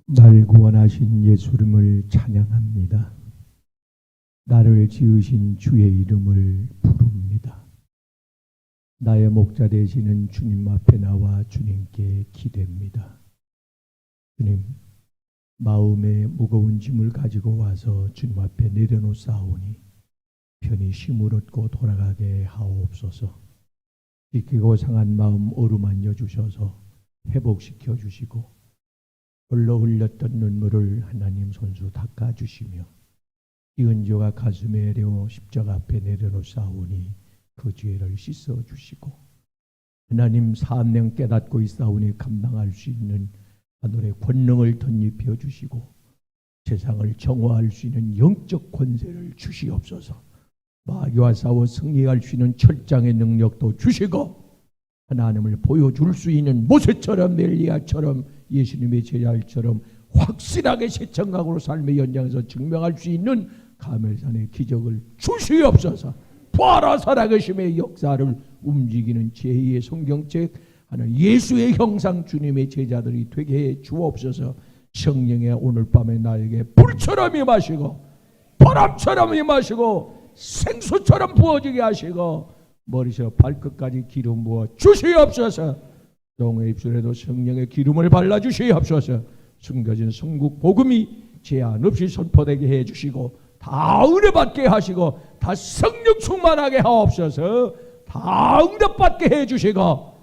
날 구원하신 예수님을 찬양합니다. 나를 지으신 주의 이름을 부릅니다. 나의 목자 되시는 주님 앞에 나와 주님께 기대입니다. 주님, 마음에 무거운 짐을 가지고 와서 주님 앞에 내려놓사오니 편히 쉼을 얻고 돌아가게 하옵소서. 지키고 상한 마음 어루만져 주셔서 회복시켜 주시고 홀로 흘렸던 눈물을 하나님 손수 닦아주시며 이 은조가 가슴에 내려 십자가 앞에 내려놓사오니 그 죄를 씻어주시고 하나님 사명 깨닫고 있사오니 감당할 수 있는 하늘의 권능을 덧입혀 주시고 세상을 정화할 수 있는 영적 권세를 주시옵소서. 마귀와 싸워 승리할 수 있는 철장의 능력도 주시고 하나님을 보여줄 수 있는 모세처럼 엘리야처럼 예수님의 제자처럼 확실하게 세천각으로 삶의 연장에서 증명할 수 있는 가멜산의 기적을 주시옵소서. 부활하 살아계심의 역사를 움직이는 제2의 성경책 하나님 예수의 형상 주님의 제자들이 되게 해 주옵소서. 성령의 오늘 밤에 나에게 불처럼 임하시고 바람처럼 임하시고 생수처럼 부어지게 하시고 머리에서 발끝까지 기름 부어 주시옵소서. 종의 입술에도 성령의 기름을 발라주시옵소서. 숨겨진 성국 복음이 제한 없이 선포되게 해주시고 다 은혜받게 하시고 다 성령 충만하게 하옵소서. 다 응답받게 해주시고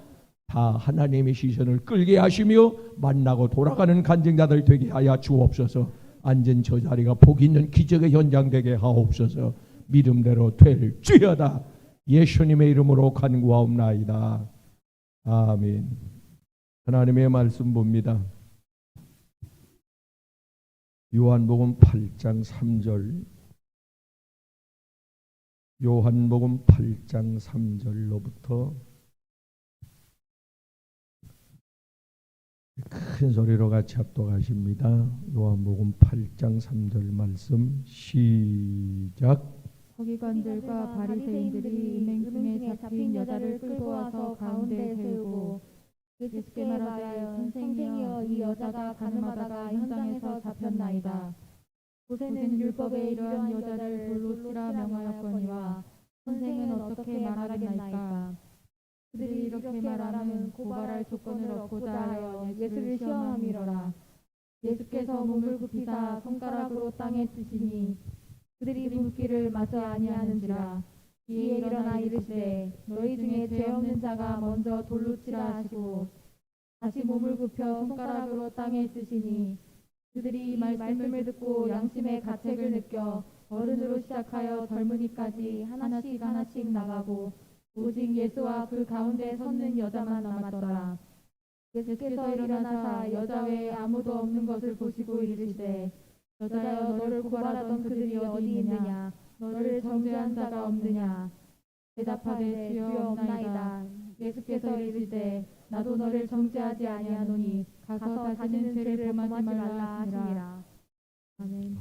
다 하나님의 시선을 끌게 하시며 만나고 돌아가는 간증자들 되게 하여 주옵소서. 앉은 저 자리가 복 있는 기적의 현장 되게 하옵소서. 믿음대로 될지어다. 예수님의 이름으로 간구하옵나이다. 아멘. 하나님의 말씀 봅니다. 요한복음 8장 3절 요한복음 8장 3절로부터 큰 소리로 같이 합독하십니다. 요한복음 8장 3절 말씀 시작. 서기관들과 바리새인들이 은행 중에 잡힌 여자를 끌고 와서 가운데 세우고 예수께 말하되 선생이여 이 여자가 가늠하다가 현장에서 잡혔나이다. 모세는 율법에 이러한 여자를 돌로 치라 명하였거니와 선생은 어떻게 말하겠나이까. 그들이 이렇게 말하면 고발할 조건을 얻고자 하여 예수를 시험함이로라. 예수께서 몸을 굽히사 손가락으로 땅에 치시니 그들이 묻기를 마저 아니하는지라. 이에 일어나 이르시되 너희 중에 죄 없는 자가 먼저 돌로 치라 하시고 다시 몸을 굽혀 손가락으로 땅에 치시니 그들이 이 말씀을 듣고 양심의 가책을 느껴 어른으로 시작하여 젊은이까지 하나씩 하나씩 나가고 오직 예수와 그 가운데 섰는 여자만 남았더라. 예수께서 일어나사 여자 외에 아무도 없는 것을 보시고 이르시되 여자여 너를 고발하던 그들이 어디 있느냐. 너를 정죄한 자가 없느냐. 대답하되 주여 없나이다. 예수께서 이르시되 나도 너를 정죄하지 아니하노니 가서 다시는 죄를 범하지 말라 하시니라. 아멘.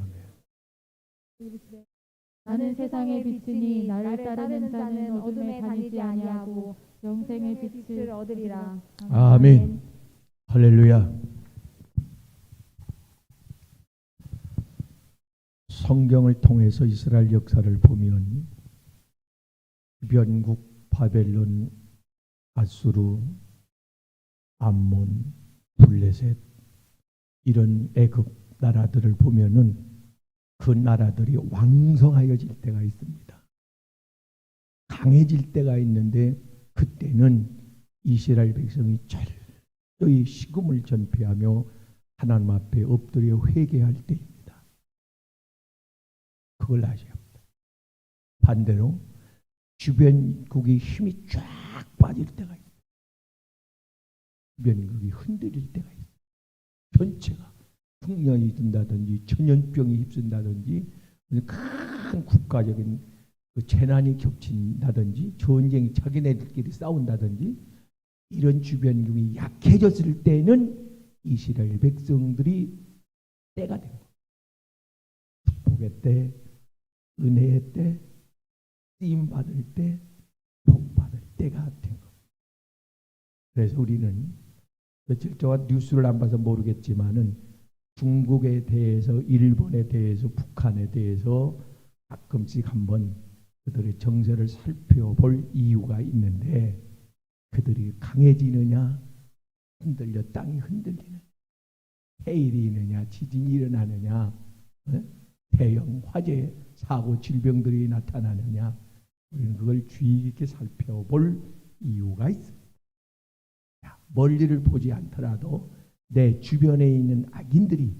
나는 세상의 빛이니 나를 따르는 자는 어둠에 다니지 아니하고 영생의 빛을 얻으리라. 아멘. 할렐루야. 성경을 통해서 이스라엘 역사를 보면 변국, 바벨론, 아수르, 암몬, 블레셋 이런 애국 나라들을 보면은 그 나라들이 왕성하여질 때가 있습니다. 강해질 때가 있는데 그때는 이스라엘 백성이 철저히 식음을 전폐하며 하나님 앞에 엎드려 회개할 때입니다. 그걸 아셔야 합니다. 반대로 주변국이 힘이 쫙 빠질 때가 있어요. 주변국이 흔들릴 때가 있어요. 전체가 풍년이 든다든지 천연병이 휩쓴다든지 큰 국가적인 그 재난이 겹친다든지 전쟁이 자기네들끼리 싸운다든지 이런 주변국이 약해졌을 때는 이스라엘 백성들이 때가 된 거예요. 축복의 때, 은혜의 때, 쓰임 받을 때, 복 받을 때가 된 겁니다. 그래서 우리는 며칠 동안 뉴스를 안 봐서 모르겠지만은 중국에 대해서, 일본에 대해서, 북한에 대해서 가끔씩 한번 그들의 정세를 살펴볼 이유가 있는데, 그들이 강해지느냐, 흔들려 땅이 흔들리느냐, 해일이 있느냐, 지진이 일어나느냐, 대형 화재, 사고, 질병들이 나타나느냐, 우리는 그걸 주의 깊게 살펴볼 이유가 있습니다. 멀리를 보지 않더라도 내 주변에 있는 악인들이,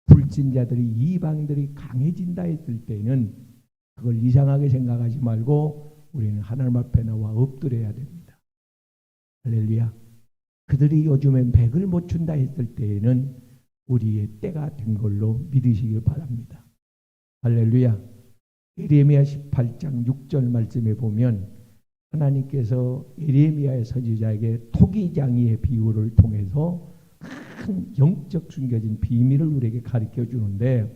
불신자들이, 이방들이 강해진다 했을 때는 그걸 이상하게 생각하지 말고 우리는 하나님 앞에 나와 엎드려야 됩니다. 할렐루야. 그들이 요즘엔 백을 못 춘다 했을 때에는 우리의 때가 된 걸로 믿으시길 바랍니다. 할렐루야. 예레미야 18장 6절 말씀에 보면 하나님께서 예레미야의 선지자에게 토기장이의 비유를 통해서 큰 영적 숨겨진 비밀을 우리에게 가르쳐 주는데,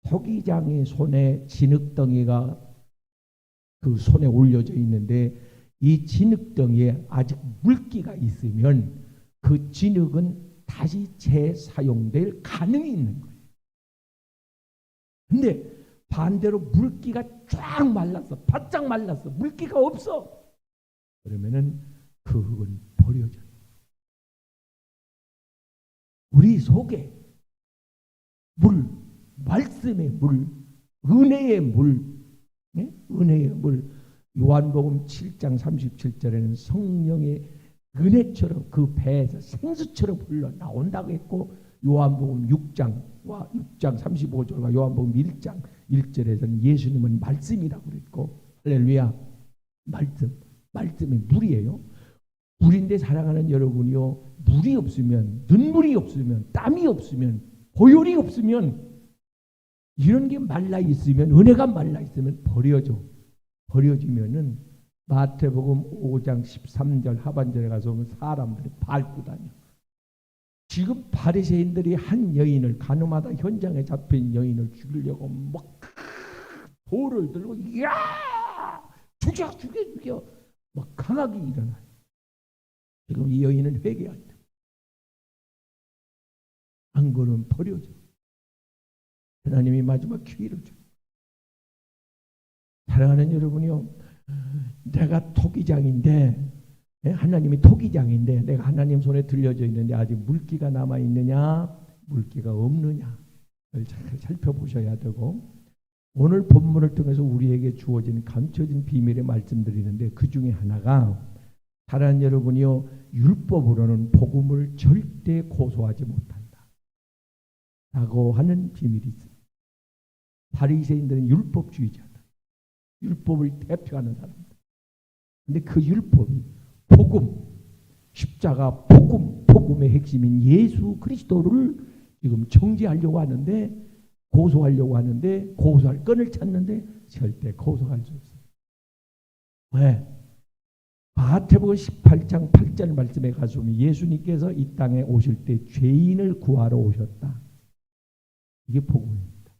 토기장의 손에 진흙덩이가 그 손에 올려져 있는데, 이 진흙덩이에 아직 물기가 있으면 그 진흙은 다시 재사용될 가능이 있는 거예요. 근데 반대로 물기가 쫙 말랐어, 바짝 말랐어, 물기가 없어, 그러면은 그 흙은 버려져요. 우리 속에 물, 말씀의 물, 은혜의 물, 은혜의 물, 요한복음 7장 37절에는 성령의 은혜처럼 그 배에서 생수처럼 흘러나온다고 했고, 요한복음 6장과 6장 35절과 요한복음 1장 1절에서는 예수님은 말씀이라고 그랬고, 할렐루야. 말씀이 물이에요. 물인데 사랑하는 여러분이요, 물이 없으면, 눈물이 없으면, 땀이 없으면, 보혈이 없으면, 이런 게 말라 있으면, 은혜가 말라 있으면 버려지면은 마태복음 5장 13절 하반절에 가서 보면 사람들이 밟고 다녀. 지금 바리새인들이 한 여인을, 가늠하다 현장에 잡힌 여인을 죽이려고 막 돌을 들고 죽여 막 강하게 일어나요. 지금 이 여인은 회개할 때 안 그러면 버려져. 하나님이 마지막 기회를 줘. 사랑하는 여러분이요, 내가 토기장인데, 하나님이 토기장인데 내가 하나님 손에 들려져 있는데 아직 물기가 남아 있느냐, 물기가 없느냐 잘 살펴보셔야 되고, 오늘 본문을 통해서 우리에게 주어진 감춰진 비밀의 말씀드리는데, 그 중에 하나가, 사랑하는 여러분이요, 율법으로는 복음을 절대 고소하지 못한다 라고 하는 비밀이 있습니다. 바리새인들은 율법주의자다, 율법을 대표하는 사람들. 근데 그 율법이 복음, 십자가 복음의 핵심인 예수 그리스도를 지금 정죄하려고 하는데, 고소하려고 하는데, 고소할 건을 찾는데 절대 고소할 수 없어요. 왜? 마태복음 18장 8절 말씀에 가서 예수님께서 이 땅에 오실 때 죄인을 구하러 오셨다. 이게 복음입니다.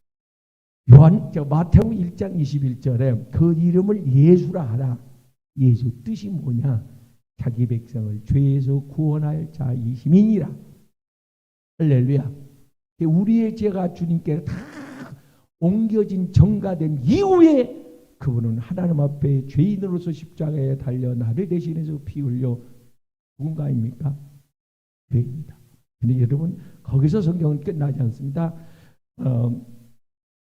마태복음 1장 21절에 그 이름을 예수라 하라. 예수 뜻이 뭐냐? 자기 백성을 죄에서 구원할 자이심이니라. 할렐루야. 우리의 죄가 주님께 다 옮겨진, 전가된 이후에 그분은 하나님 앞에 죄인으로서 십자가에 달려 나를 대신해서 피 흘려 죽은 거 아닙니까? 죄입니다. 근데 여러분, 거기서 성경은 끝나지 않습니다.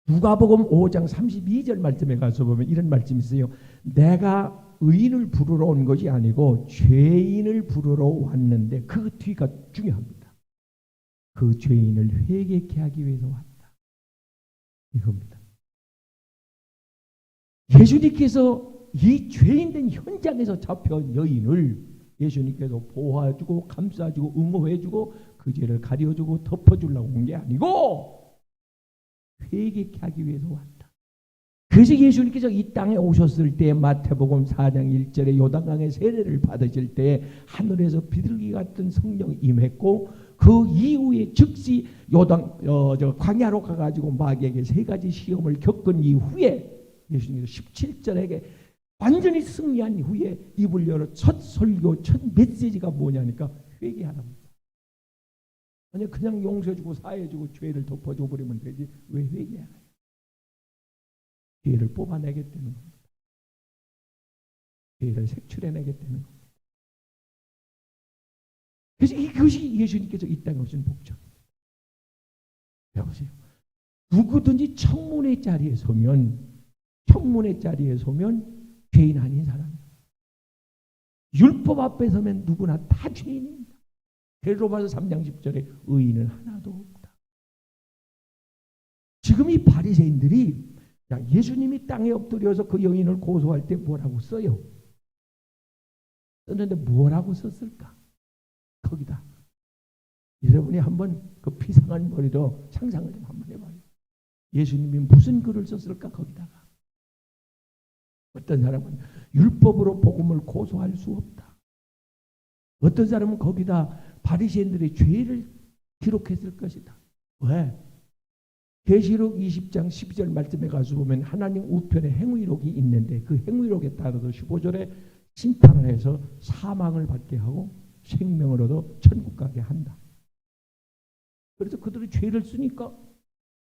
누가복음 5장 32절 말씀에 가서 보면 이런 말씀이 있어요. 내가 의인을 부르러 온 것이 아니고 죄인을 부르러 왔는데, 그 뒤가 중요합니다. 그 죄인을 회개케 하기 위해서 왔다. 이겁니다. 예수님께서 이 죄인된 현장에서 잡혀온 여인을 예수님께서 보호해주고 감싸주고 응호해주고 그 죄를 가려주고 덮어주려고 온 게 아니고 회개케 하기 위해서 왔다. 그래서 예수님께서 이 땅에 오셨을 때 마태복음 4장 1절에 요단강의 세례를 받으실 때 하늘에서 비둘기 같은 성령이 임했고, 그 이후에 즉시 광야로 가가지고 마귀에게 3가지 시험을 겪은 이후에 예수님께서 17절에게 완전히 승리한 이후에 입을 열어 첫 설교, 첫 메시지가 뭐냐니까 회개하랍니다. 아니 그냥 용서해주고 사해주고 죄를 덮어줘 버리면 되지 왜 회개하나요? 죄를 뽑아내겠다는 겁니다. 죄를 색출해내겠다는 겁니다. 그래서 이것이 예수님께서 이 땅에 오신 목적입니다. 여보세요. 누구든지 청문회 자리에 서면 죄인 아닌 사람이에요. 율법 앞에 서면 누구나 다 죄인입니다. 베드로전서 3장 10절에 의인은 하나도 없다. 지금 이 바리새인들이 예수님이 땅에 엎드려서 그 여인을 고소할 때 뭐라고 써요? 썼는데 뭐라고 썼을까? 거기다. 여러분이 한번 그 비상한 머리로 상상을 좀 한번 해봐요. 예수님이 무슨 글을 썼을까 거기다가. 어떤 사람은 율법으로 복음을 고소할 수 없다. 어떤 사람은 거기다 바리새인들의 죄를 기록했을 것이다. 왜? 계시록 20장 12절 말씀에 가서 보면 하나님 우편에 행위록이 있는데 그 행위록에 따라서 15절에 심판을 해서 사망을 받게 하고 생명을 얻어 천국 가게 한다. 그래서 그들이 죄를 쓰니까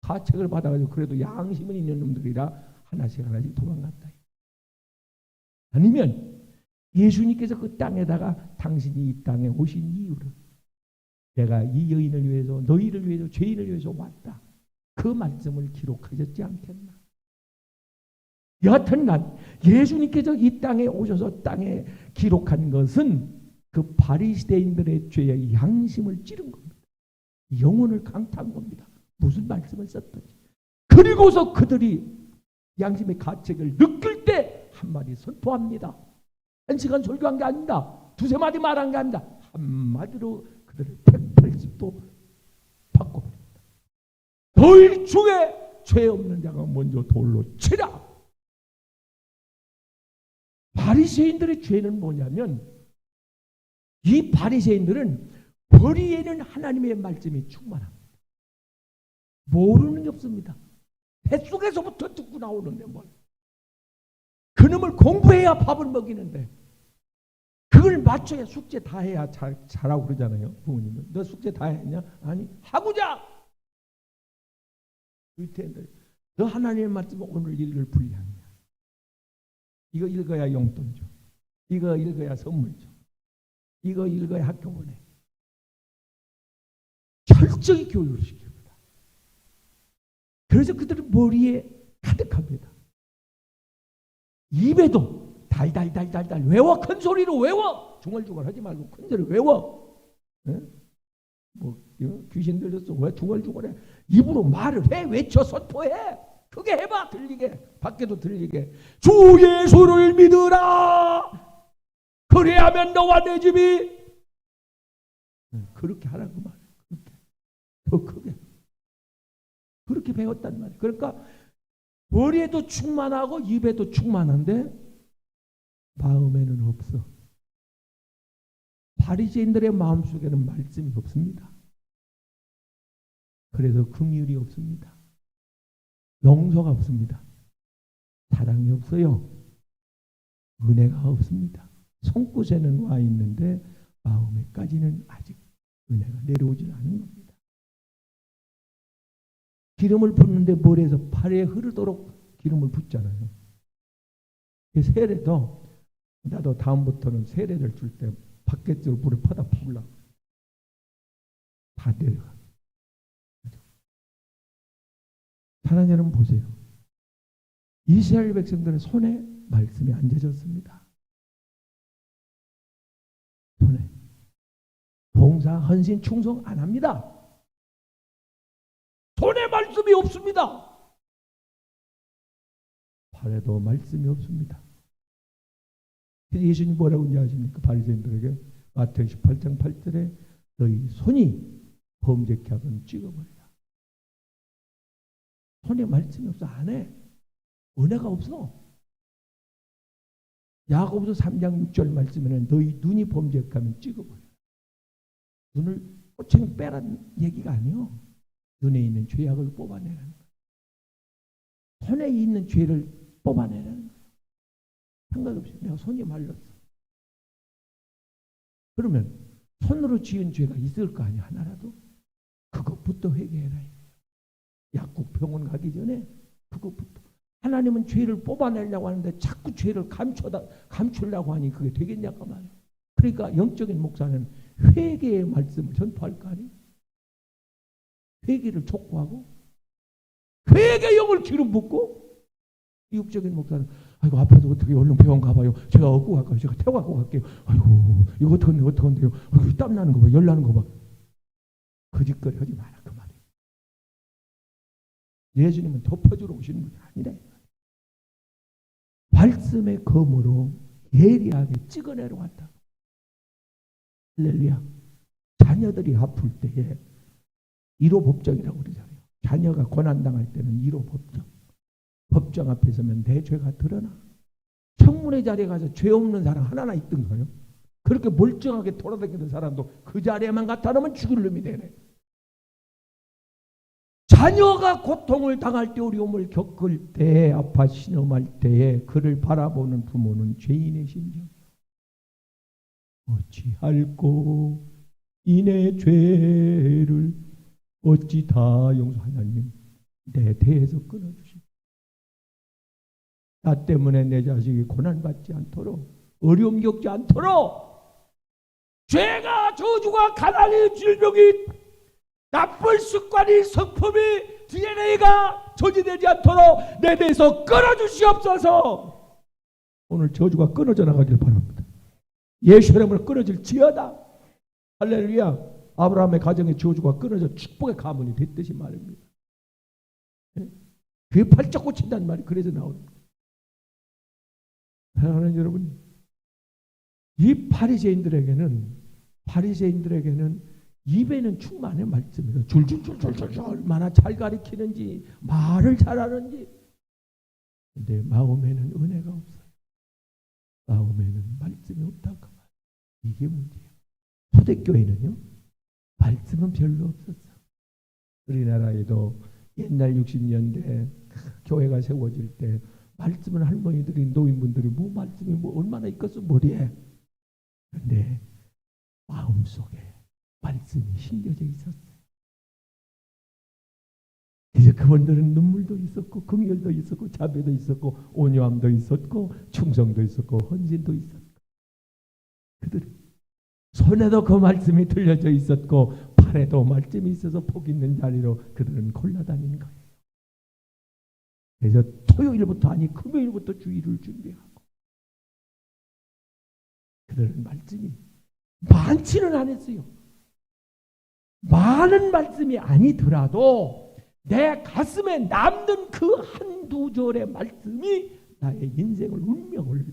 가책을 받아가지고 그래도 양심은 있는 놈들이라 하나씩 도망갔다. 아니면 예수님께서 그 땅에다가 당신이 이 땅에 오신 이유를 내가 이 여인을 위해서 너희를 위해서 죄인을 위해서 왔다. 그 말씀을 기록하셨지 않겠나. 여하튼간 예수님께서 이 땅에 오셔서 땅에 기록한 것은 그 바리새인들의 죄의 양심을 찌른 겁니다. 영혼을 강타한 겁니다. 무슨 말씀을 썼든지. 그리고서 그들이 양심의 가책을 느낄 때 한마디 선포합니다. 1시간 설교한 게 아닙니다. 두세 마디 말한 게 아닙니다. 한마디로 그들을 180도 바꿔버립니다. 너희 중에 죄 없는 자가 먼저 돌로 치라. 바리새인들의 죄는 뭐냐면 이 바리새인들은 머리에는 하나님의 말씀이 충만합니다. 모르는 게 없습니다. 뱃속에서부터 듣고 나오는데 뭘. 그놈을 공부해야 밥을 먹이는데 그걸 맞춰야 숙제 다 해야 잘하고 그러잖아요. 부모님은. 너 숙제 다 했냐? 아니 하고자. 너 하나님의 말씀을 오늘 읽을 분량이야. 이거 읽어야 용돈 줘. 이거 읽어야 선물 줘. 이거 읽어야 학교 보내. 철저히 교육을 시킵니다. 그래서 그들은 머리에 가득합니다. 입에도 달달달달달 외워. 큰 소리로 외워. 중얼중얼 하지 말고 큰 소리로 외워. 네? 뭐 귀신 들렸어. 왜 중얼중얼해? 입으로 말을 해. 외쳐 선포해. 크게 해봐. 들리게. 밖에도 들리게. 주 예수를 믿으라. 그래야면 너와 내 집이. 그렇게 하라고 말해. 그렇게. 더 크게. 그렇게 배웠단 말이에요. 그러니까 머리에도 충만하고 입에도 충만한데 마음에는 없어. 바리새인들의 마음속에는 말씀이 없습니다. 그래서 긍휼이 없습니다. 용서가 없습니다. 사랑이 없어요. 은혜가 없습니다. 손끝에는 와 있는데 마음에까지는 아직 은혜가 내려오질 않은 겁니다. 기름을 붓는데 머리에서 팔에 흐르도록 기름을 붓잖아요. 세례도 나도 다음부터는 세례를 줄 때 바깥으로 물을 퍼다 부으려고. 다 내려가. 하나님 여러분 보세요. 이스라엘 백성들의 손에 말씀이 안 젖었습니다. 손에. 봉사, 헌신, 충성 안 합니다. 손에 말씀이 없습니다. 발에도 말씀이 없습니다. 예수님 뭐라고 이제 하십니까? 바리새인들에게 마태복음 18장 8절에 너희 손이 범죄케 하거든 찍어버리라. 손에 말씀이 없어. 안 해. 은혜가 없어. 야고보서 3장 6절 말씀에는 너희 눈이 범죄케 하면 찍어버려. 눈을 꼬챙이 빼라는 얘기가 아니요. 눈에 있는 죄악을 뽑아내라는 거예요. 손에 있는 죄를 뽑아내라는 거예요. 상관없이 내가 손이 말랐어. 그러면 손으로 지은 죄가 있을 거 아니야 하나라도. 그것부터 회개해라. 약국 병원 가기 전에 그것부터. 하나님은 죄를 뽑아내려고 하는데 자꾸 죄를 감추려고 하니 그게 되겠냐고 말이에요. 그러니까 영적인 목사는 회개의 말씀을 전파할 거 아니에요. 회개를 촉구하고 회개 영을 기름 붓고, 육적인 목사는 아이고 아파도 어떻게 얼른 병원 가봐요. 제가 얻고 갈까요? 제가 태워갖고 갈게요. 아이고 이거 어떡한데요? 아이고 땀 나는 거 봐, 열 나는 거 봐. 거짓거리 하지 마라 그 말이에요. 예수님은 덮어주러 오시는 분이 아니라 말씀의 검으로 예리하게 찍어내러 왔다. 할렐루야. 자녀들이 아플 때에 1호 법정이라고 그러잖아요. 자녀가 고난당할 때는 1호 법정. 법정 앞에 서면 내 죄가 드러나. 청문회 자리에 가서 죄 없는 사람 하나나 있던가요? 그렇게 멀쩡하게 돌아다니는 사람도 그 자리에만 갖다 놓으면 죽을 놈이 되네. 자녀가 고통을 당할 때, 어려움을 겪을 때, 아파 신음할 때에 그를 바라보는 부모는 죄인의 심정. 어찌할꼬 이내 죄를 어찌 다 용서. 하나님 내 대에서 끊어주시고 나 때문에 내 자식이 고난받지 않도록, 어려움 겪지 않도록, 죄가 저주가 가난이 질병이 나쁜 습관이 성품이 DNA가 저지되지 않도록 내 대에서 끊어주시옵소서. 오늘 저주가 끊어져 나가길 바랍니다. 예수 이름으로 끊어질지어다. 할렐루야. 아브라함의 가정의 저주가 끊어져 축복의 가문이 됐듯이 말입니다. 그게 발짝 꽂힌다는 말이 그래서 나오는 거예요. 사랑하는 여러분, 이 바리새인들에게는 입에는 충만해 말씀이에요. 줄줄줄줄줄 얼마나 잘 가르치는지, 말을 잘하는지. 근데 마음에는 은혜가 없어요. 마음에는 말씀이 없다고 말이에요. 이게 문제예요. 초대교회는요, 말씀은 별로 없었어. 우리나라에도 옛날 60년대 교회가 세워질 때 말씀은 할머니들이, 노인분들이 뭐 말씀이 뭐 얼마나 있겠어 머리에. 그런데 마음속에 말씀이 심겨져 있었어요. 이제 그분들은 눈물도 있었고 긍휼도 있었고 자비도 있었고 온유함도 있었고 충성도 있었고 헌신도 있었고, 그들 손에도 그 말씀이 들려져 있었고 팔에도 말씀이 있어서 복 있는 자리로 그들은 골라다닌 거예요. 그래서 토요일부터 아니 금요일부터 주일을 준비하고, 그들은 말씀이 많지는 않았어요. 많은 말씀이 아니더라도 내 가슴에 남는 그 한두 절의 말씀이 나의 인생을, 운명을,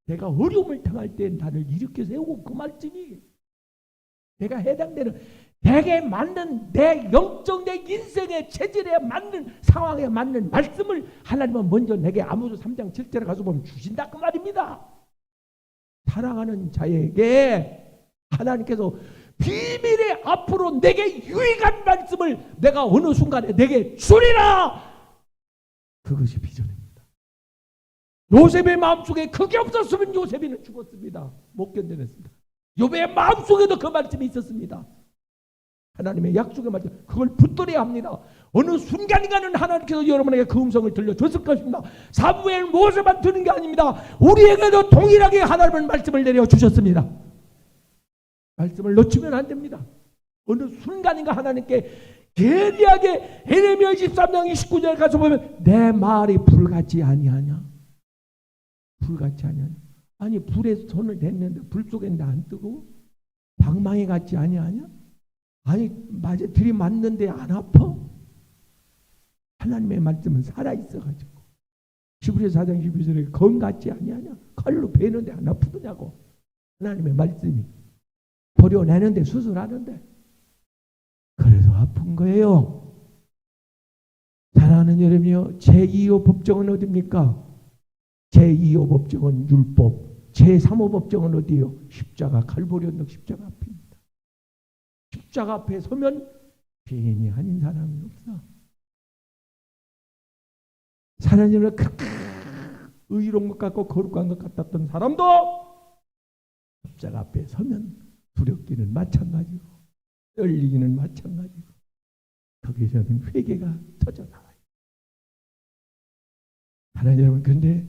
내가 어려움을 당할 때 나를 일으켜 세우고, 그 말씀이 내가 해당되는, 내게 맞는, 내 영적, 내 인생의 체질에 맞는, 상황에 맞는 말씀을 하나님은 먼저 내게 아모스 3장 7절에 가서 보면 주신다 그 말입니다. 사랑하는 자에게 하나님께서 비밀의 앞으로 내게 유익한 말씀을 내가 어느 순간에 내게 주리라. 그것이 비전입니다. 요셉의 마음속에 그게 없었으면 요셉이는 죽었습니다. 못 견뎌냈습니다. 요셉의 마음속에도 그 말씀이 있었습니다. 하나님의 약속의 말씀, 그걸 붙들어야 합니다. 어느 순간인가는 하나님께서 여러분에게 그 음성을 들려줬을 것입니다. 사무엘 모세만 듣는 게 아닙니다. 우리에게도 동일하게 하나님은 말씀을 내려주셨습니다. 말씀을 놓치면 안 됩니다. 어느 순간인가 하나님께 예리하게 에레미야 23장 29절에 가서 보면 내 말이 불같이 아니하냐? 불같이 아니하냐? 아니 불에 손을 댔는데 불 속에 안 뜨고 방망이 같지 아니하냐? 아니 맞아 들이맞는데 안 아파? 하나님의 말씀은 살아있어가지고 히브리서 4장 12절에 검 같지 아니하냐? 칼로 베는데 안 아프더냐고. 하나님의 말씀이 버려내는데, 수술하는데, 그래서 아픈 거예요. 사랑하는 여러분이요, 제2호 법정은 어디입니까? 제2호 법정은 율법, 제3호 법정은 어디예요? 십자가, 갈보리 언덕 십자가 앞입니다. 십자가 앞에 서면 죄인이 아닌 사람이 없어. 사랑하는 여러분, 의로운 것 같고 거룩한 것 같았던 사람도 십자가 앞에 서면 두렵기는 마찬가지고 떨리기는 마찬가지고 거기서는 회개가 터져 나와요. 하나님 여러분, 그런데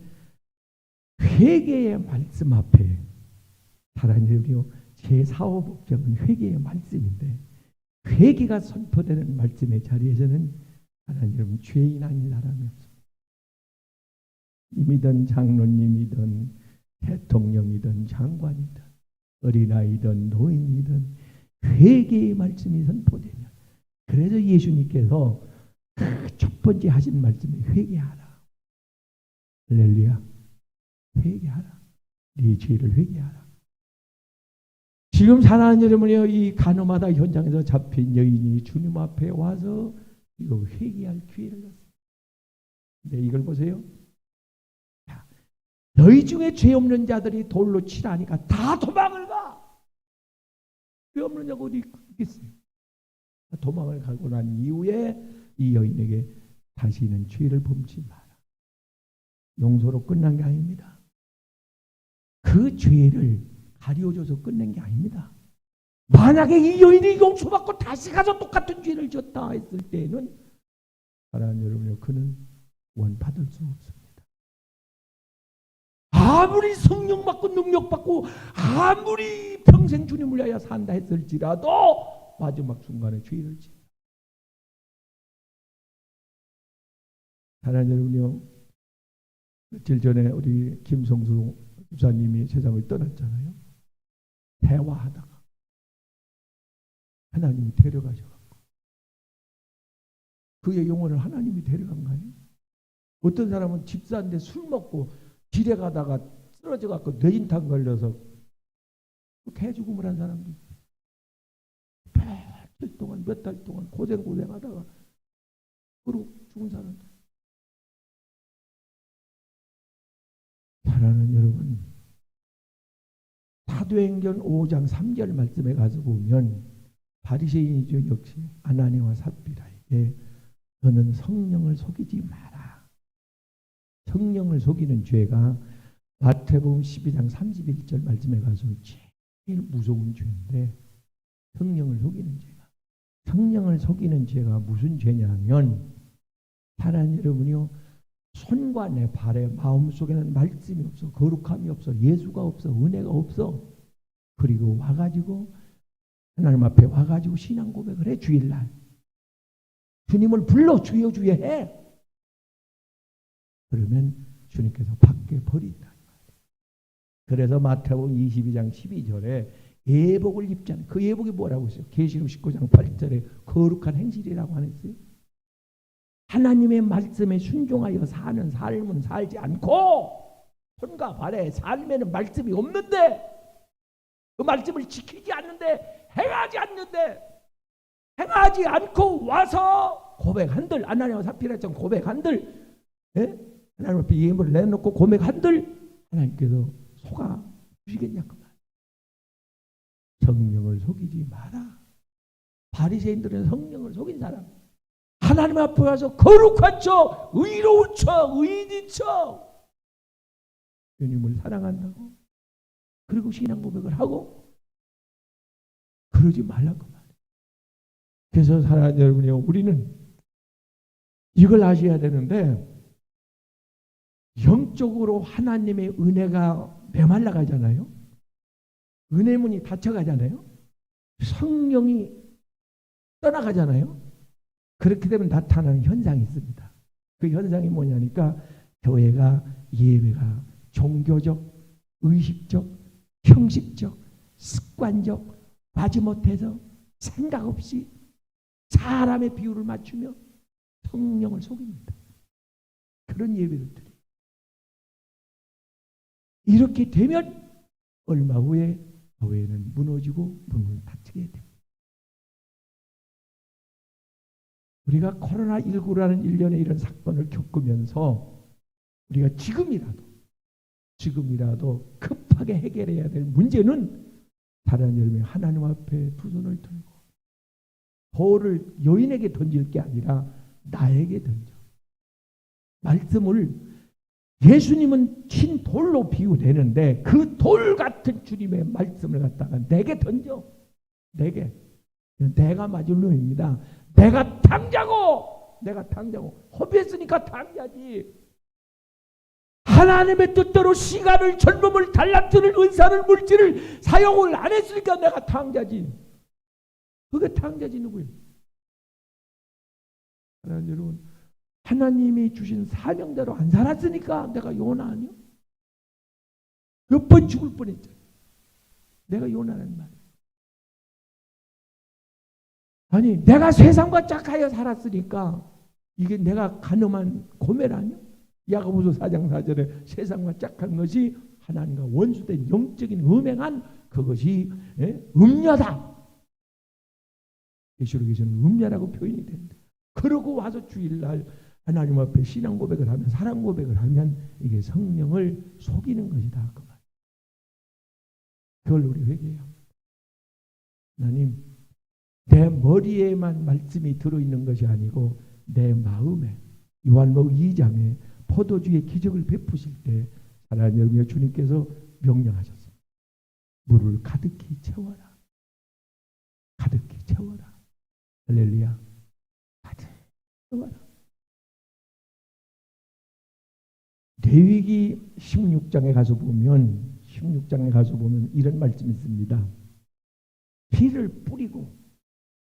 회개의 말씀 앞에 하나님이요, 제4호 복장은 회개의 말씀인데 회개가 선포되는 말씀의 자리에서는 하나님 여러분, 죄인 아닌 사람이 없습니다. 임이든 장로님이든 대통령이든 장관이든 어린아이든 노인이든 회개의 말씀이 선포되면, 그래서 예수님께서 그 첫 번째 하신 말씀이 회개하라. 할렐루야. 회개하라. 네 죄를 회개하라. 지금 사랑하는 여러분이요, 이 가늠하다 현장에서 잡힌 여인이 주님 앞에 와서 이거 회개할 기회를 줬습니다. 근데 이걸 보세요. 너희 중에 죄 없는 자들이 돌로 치라니까 다 도망을 가. 죄 없는 자가 어디 있겠어요? 도망을 가고 난 이후에 이 여인에게 다시는 죄를 범치 마라. 용서로 끝난 게 아닙니다. 그 죄를 가려줘서 끝낸 게 아닙니다. 만약에 이 여인이 용서받고 다시 가서 똑같은 죄를 졌다 했을 때는 사랑하는 여러분요, 그는 원받을 수 없습니다. 아무리 성령 받고 능력 받고 아무리 평생 주님을 위하여 산다 했을지라도 마지막 순간에 죄를 짓다. 사랑하는 여러분요, 며칠 전에 우리 김성수 집사님이 세상을 떠났잖아요. 대화하다가 하나님이 데려가셔갖고, 그의 영혼을 하나님이 데려간 거예요. 어떤 사람은 집사인데 술 먹고 길에 가다가 쓰러져갖고 뇌진탕 걸려서 개죽음을 한 사람도 있어요. 며칠 동안, 몇 달 동안 고생하다가 그러고 죽은 사람도. 사랑하는 여러분, 사도행전 5장 3절 말씀에 가서 보면 바리새인이죠, 역시 아나니와 삽비라에게 너는 성령을 속이지 마라. 성령을 속이는 죄가 마태복음 12장 31절 말씀에 가서 제일 무서운 죄인데, 성령을 속이는 죄가, 성령을 속이는 죄가 무슨 죄냐면, 사랑하는 여러분이요, 손과 내 발에 마음속에는 말씀이 없어, 거룩함이 없어, 예수가 없어, 은혜가 없어. 그리고 와가지고 하나님 앞에 와가지고 신앙 고백을 해. 주일날 주님을 불러 주여 주여 해. 그러면 주님께서 밖에 버린다. 그래서 마태복음 22장 12절에 예복을 입잖아요. 그 예복이 뭐라고 했어요? 계시록 19장 8절에 거룩한 행실이라고 안 했어요? 하나님의 말씀에 순종하여 사는 삶은 살지 않고 손과 발에 삶에는 말씀이 없는데, 그 말씀을 지키지 않는데, 행하지 않고 와서 고백한들, 아나니아와 삽비라처럼 고백한들, 예? 하나님 앞에 예물을 내놓고 고백한들 하나님께서 속아 주시겠냐고. 성령을 속이지 마라. 바리새인들은 성령을 속인 사람. 하나님 앞에 와서 거룩한 척, 의로운 척, 의인인 척, 주님을 사랑한다고, 그리고 신앙 고백을 하고, 그러지 말라고 말이에요. 그래서 사랑하는 여러분이요, 우리는 이걸 아셔야 되는데, 영적으로 하나님의 은혜가 메말라 가잖아요. 은혜문이 닫혀가잖아요. 성령이 떠나가잖아요. 그렇게 되면 나타나는 현상이 있습니다. 그 현상이 뭐냐니까, 교회가, 예배가 종교적, 의식적, 형식적, 습관적, 마지못해서 생각 없이 사람의 비율을 맞추며 성령을 속입니다. 그런 예배를 드려요. 이렇게 되면 얼마 후에 교회는 무너지고 문을 닫히게 됩니다. 우리가 코로나19라는 일련의 이런 사건을 겪으면서 우리가 지금이라도 급하게 해결해야 될 문제는, 다른 여러분이 하나님 앞에 두 손을 들고 돌을 여인에게 던질 게 아니라 나에게 던져. 말씀을, 예수님은 친 돌로 비유되는데 그 돌 같은 주님의 말씀을 갖다가 내게 던져. 내게. 내가 맞을 놈입니다. 내가 탕자고 허비했으니까 탕자지. 하나님의 뜻대로 시간을, 젊음을, 달란트를, 은사를, 물질을 사용을 안 했으니까 내가 탕자지. 그게 탕자지 누구예요? 여러분, 하나님이 주신 사명대로 안 살았으니까 내가 요나 아니요? 몇 번 죽을 뻔했잖아요. 내가 요나라는 말이에요. 아니, 내가 세상과 짝하여 살았으니까 이게 내가 가늠한 고멜 아니요? 야고보서 4장 4절에 세상과 짝한 것이 하나님과 원수된 영적인 음행한 그것이 음녀다. 계시록에서는 음녀라고 표현이 됩니다. 그러고 와서 주일날 하나님 앞에 신앙 고백을 하면, 사랑 고백을 하면 이게 성령을 속이는 것이다. 그 말. 그걸 우리 회개해야 합니다. 하나님, 내 머리에만 말씀이 들어있는 것이 아니고 내 마음에, 요한복음 2장에 포도주의 기적을 베푸실 때 사랑하는 여러분의 주님께서 명령하셨습니다. 물을 가득히 채워라. 가득히 채워라. 할렐루야. 가득히 채워라. 레위기 16장에 가서 보면 이런 말씀이 있습니다. 피를 뿌리고,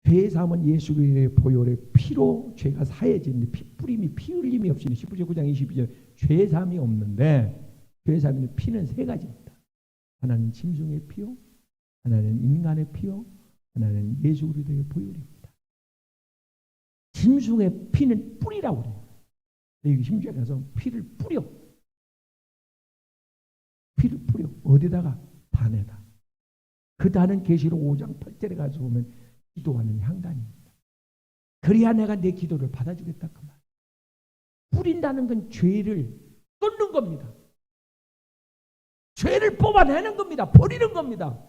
죄 사함은 예수 그리스도의 보혈의 피로 죄가 사해지는데, 피 뿌림이, 피 흘림이 없이 19장 22절 죄 사함이 없는데, 죄 사함의 피는 세 가지입니다. 하나는 짐승의 피요, 하나는 인간의 피요, 하나는 예수 그리스도의 보혈입니다. 짐승의 피는 뿌리라고 그래요. 여기 16장에 가서 피를 뿌려. 피를 뿌려. 어디다가? 단에다. 그 단은 계시록 5장 8절에 가서 보면 기도하는 향단입니다. 그래야 내가 내 기도를 받아주겠다 그 말. 뿌린다는 건 죄를 쏟는 겁니다. 죄를 뽑아내는 겁니다. 버리는 겁니다.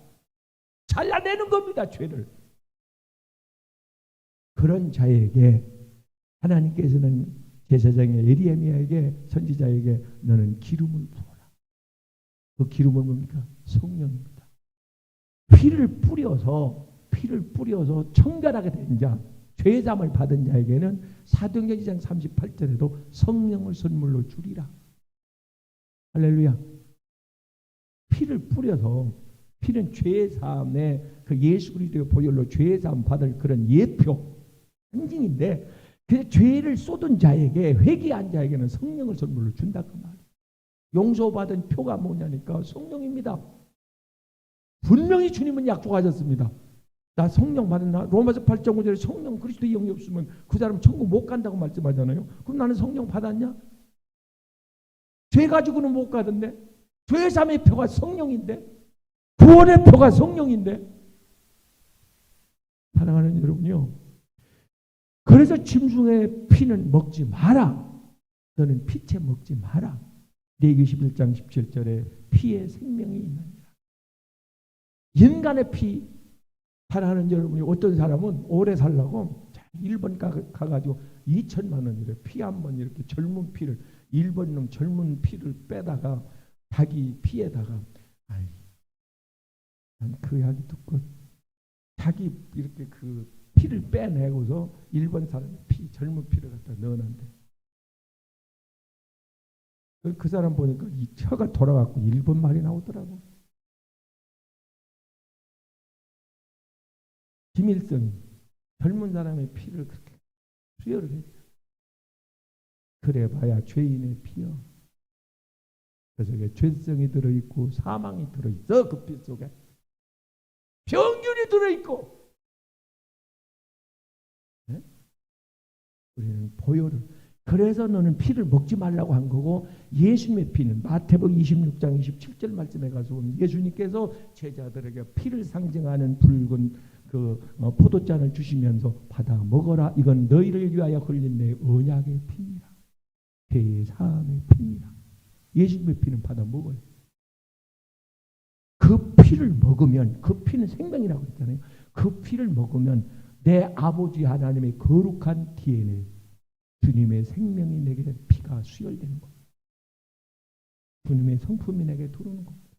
잘라내는 겁니다. 죄를. 그런 자에게 하나님께서는 제사장의 에리에미야에게, 선지자에게 너는 기름을 부어라. 그 기름은 뭡니까? 성령입니다. 피를 뿌려서 청결하게 된 자, 죄사함을 받은 자에게는 사도행전 2장 38절에도 성령을 선물로 주리라. 할렐루야. 피를 뿌려서, 피는 죄사함의 그 예수 그리스도의 보혈로 죄사함 받을 그런 예표, 상징인데, 그 죄를 쏟은 자에게, 회개한 자에게는 성령을 선물로 준다 그 말이에요. 용서받은 표가 뭐냐니까 성령입니다. 분명히 주님은 약속하셨습니다. 나 성령 받았나? 로마서 8장 5절에 성령 그리스도의 영이 없으면 그 사람 천국 못 간다고 말씀하잖아요. 그럼 나는 성령 받았냐? 죄 가지고는 못 가던데. 죄 사함의 표가 성령인데, 구원의 표가 성령인데. 사랑하는 여러분요, 그래서 짐승의 피는 먹지 마라. 너는 피채 먹지 마라. 레위기 11장 17절에 피에 생명이 있느니라. 인간의 피, 사랑하는 여러분이, 어떤 사람은 오래 살라고 일본 가가지고 2천만 원이래. 피 한 번, 이렇게 젊은 피를, 일본 놈 젊은 피를 빼다가 자기 피에다가, 아이, 난 그 이야기 듣고 자기 이렇게 그 피를 빼내고서 일본 사람의 피, 젊은 피를 갖다 넣어놨는데, 그 사람 보니까 이 혀가 돌아갔고 일본 말이 나오더라고. 김일성이 젊은 사람의 피를 그렇게 수혈을 해요. 그래 봐야 죄인의 피요. 그 속에 죄성이 들어있고 사망이 들어있어. 그 피 속에 병균이 들어있고. 네? 우리는 보혈을, 그래서 너는 피를 먹지 말라고 한 거고, 예수님의 피는 마태복음 26장 27절 말씀에 가서 예수님께서 제자들에게 피를 상징하는 붉은 그 포도잔을 주시면서 받아 먹어라. 이건 너희를 위하여 흘린 내 언약의 피니라. 죄의 사함의 피니라. 예수님의 피는 받아 먹어요. 그 피를 먹으면, 그 피는 생명이라고 했잖아요. 그 피를 먹으면 내 아버지 하나님의 거룩한 DNA, 주님의 생명이 내게 피가 수혈되는 겁니다. 주님의 성품이 내게 들어오는 겁니다.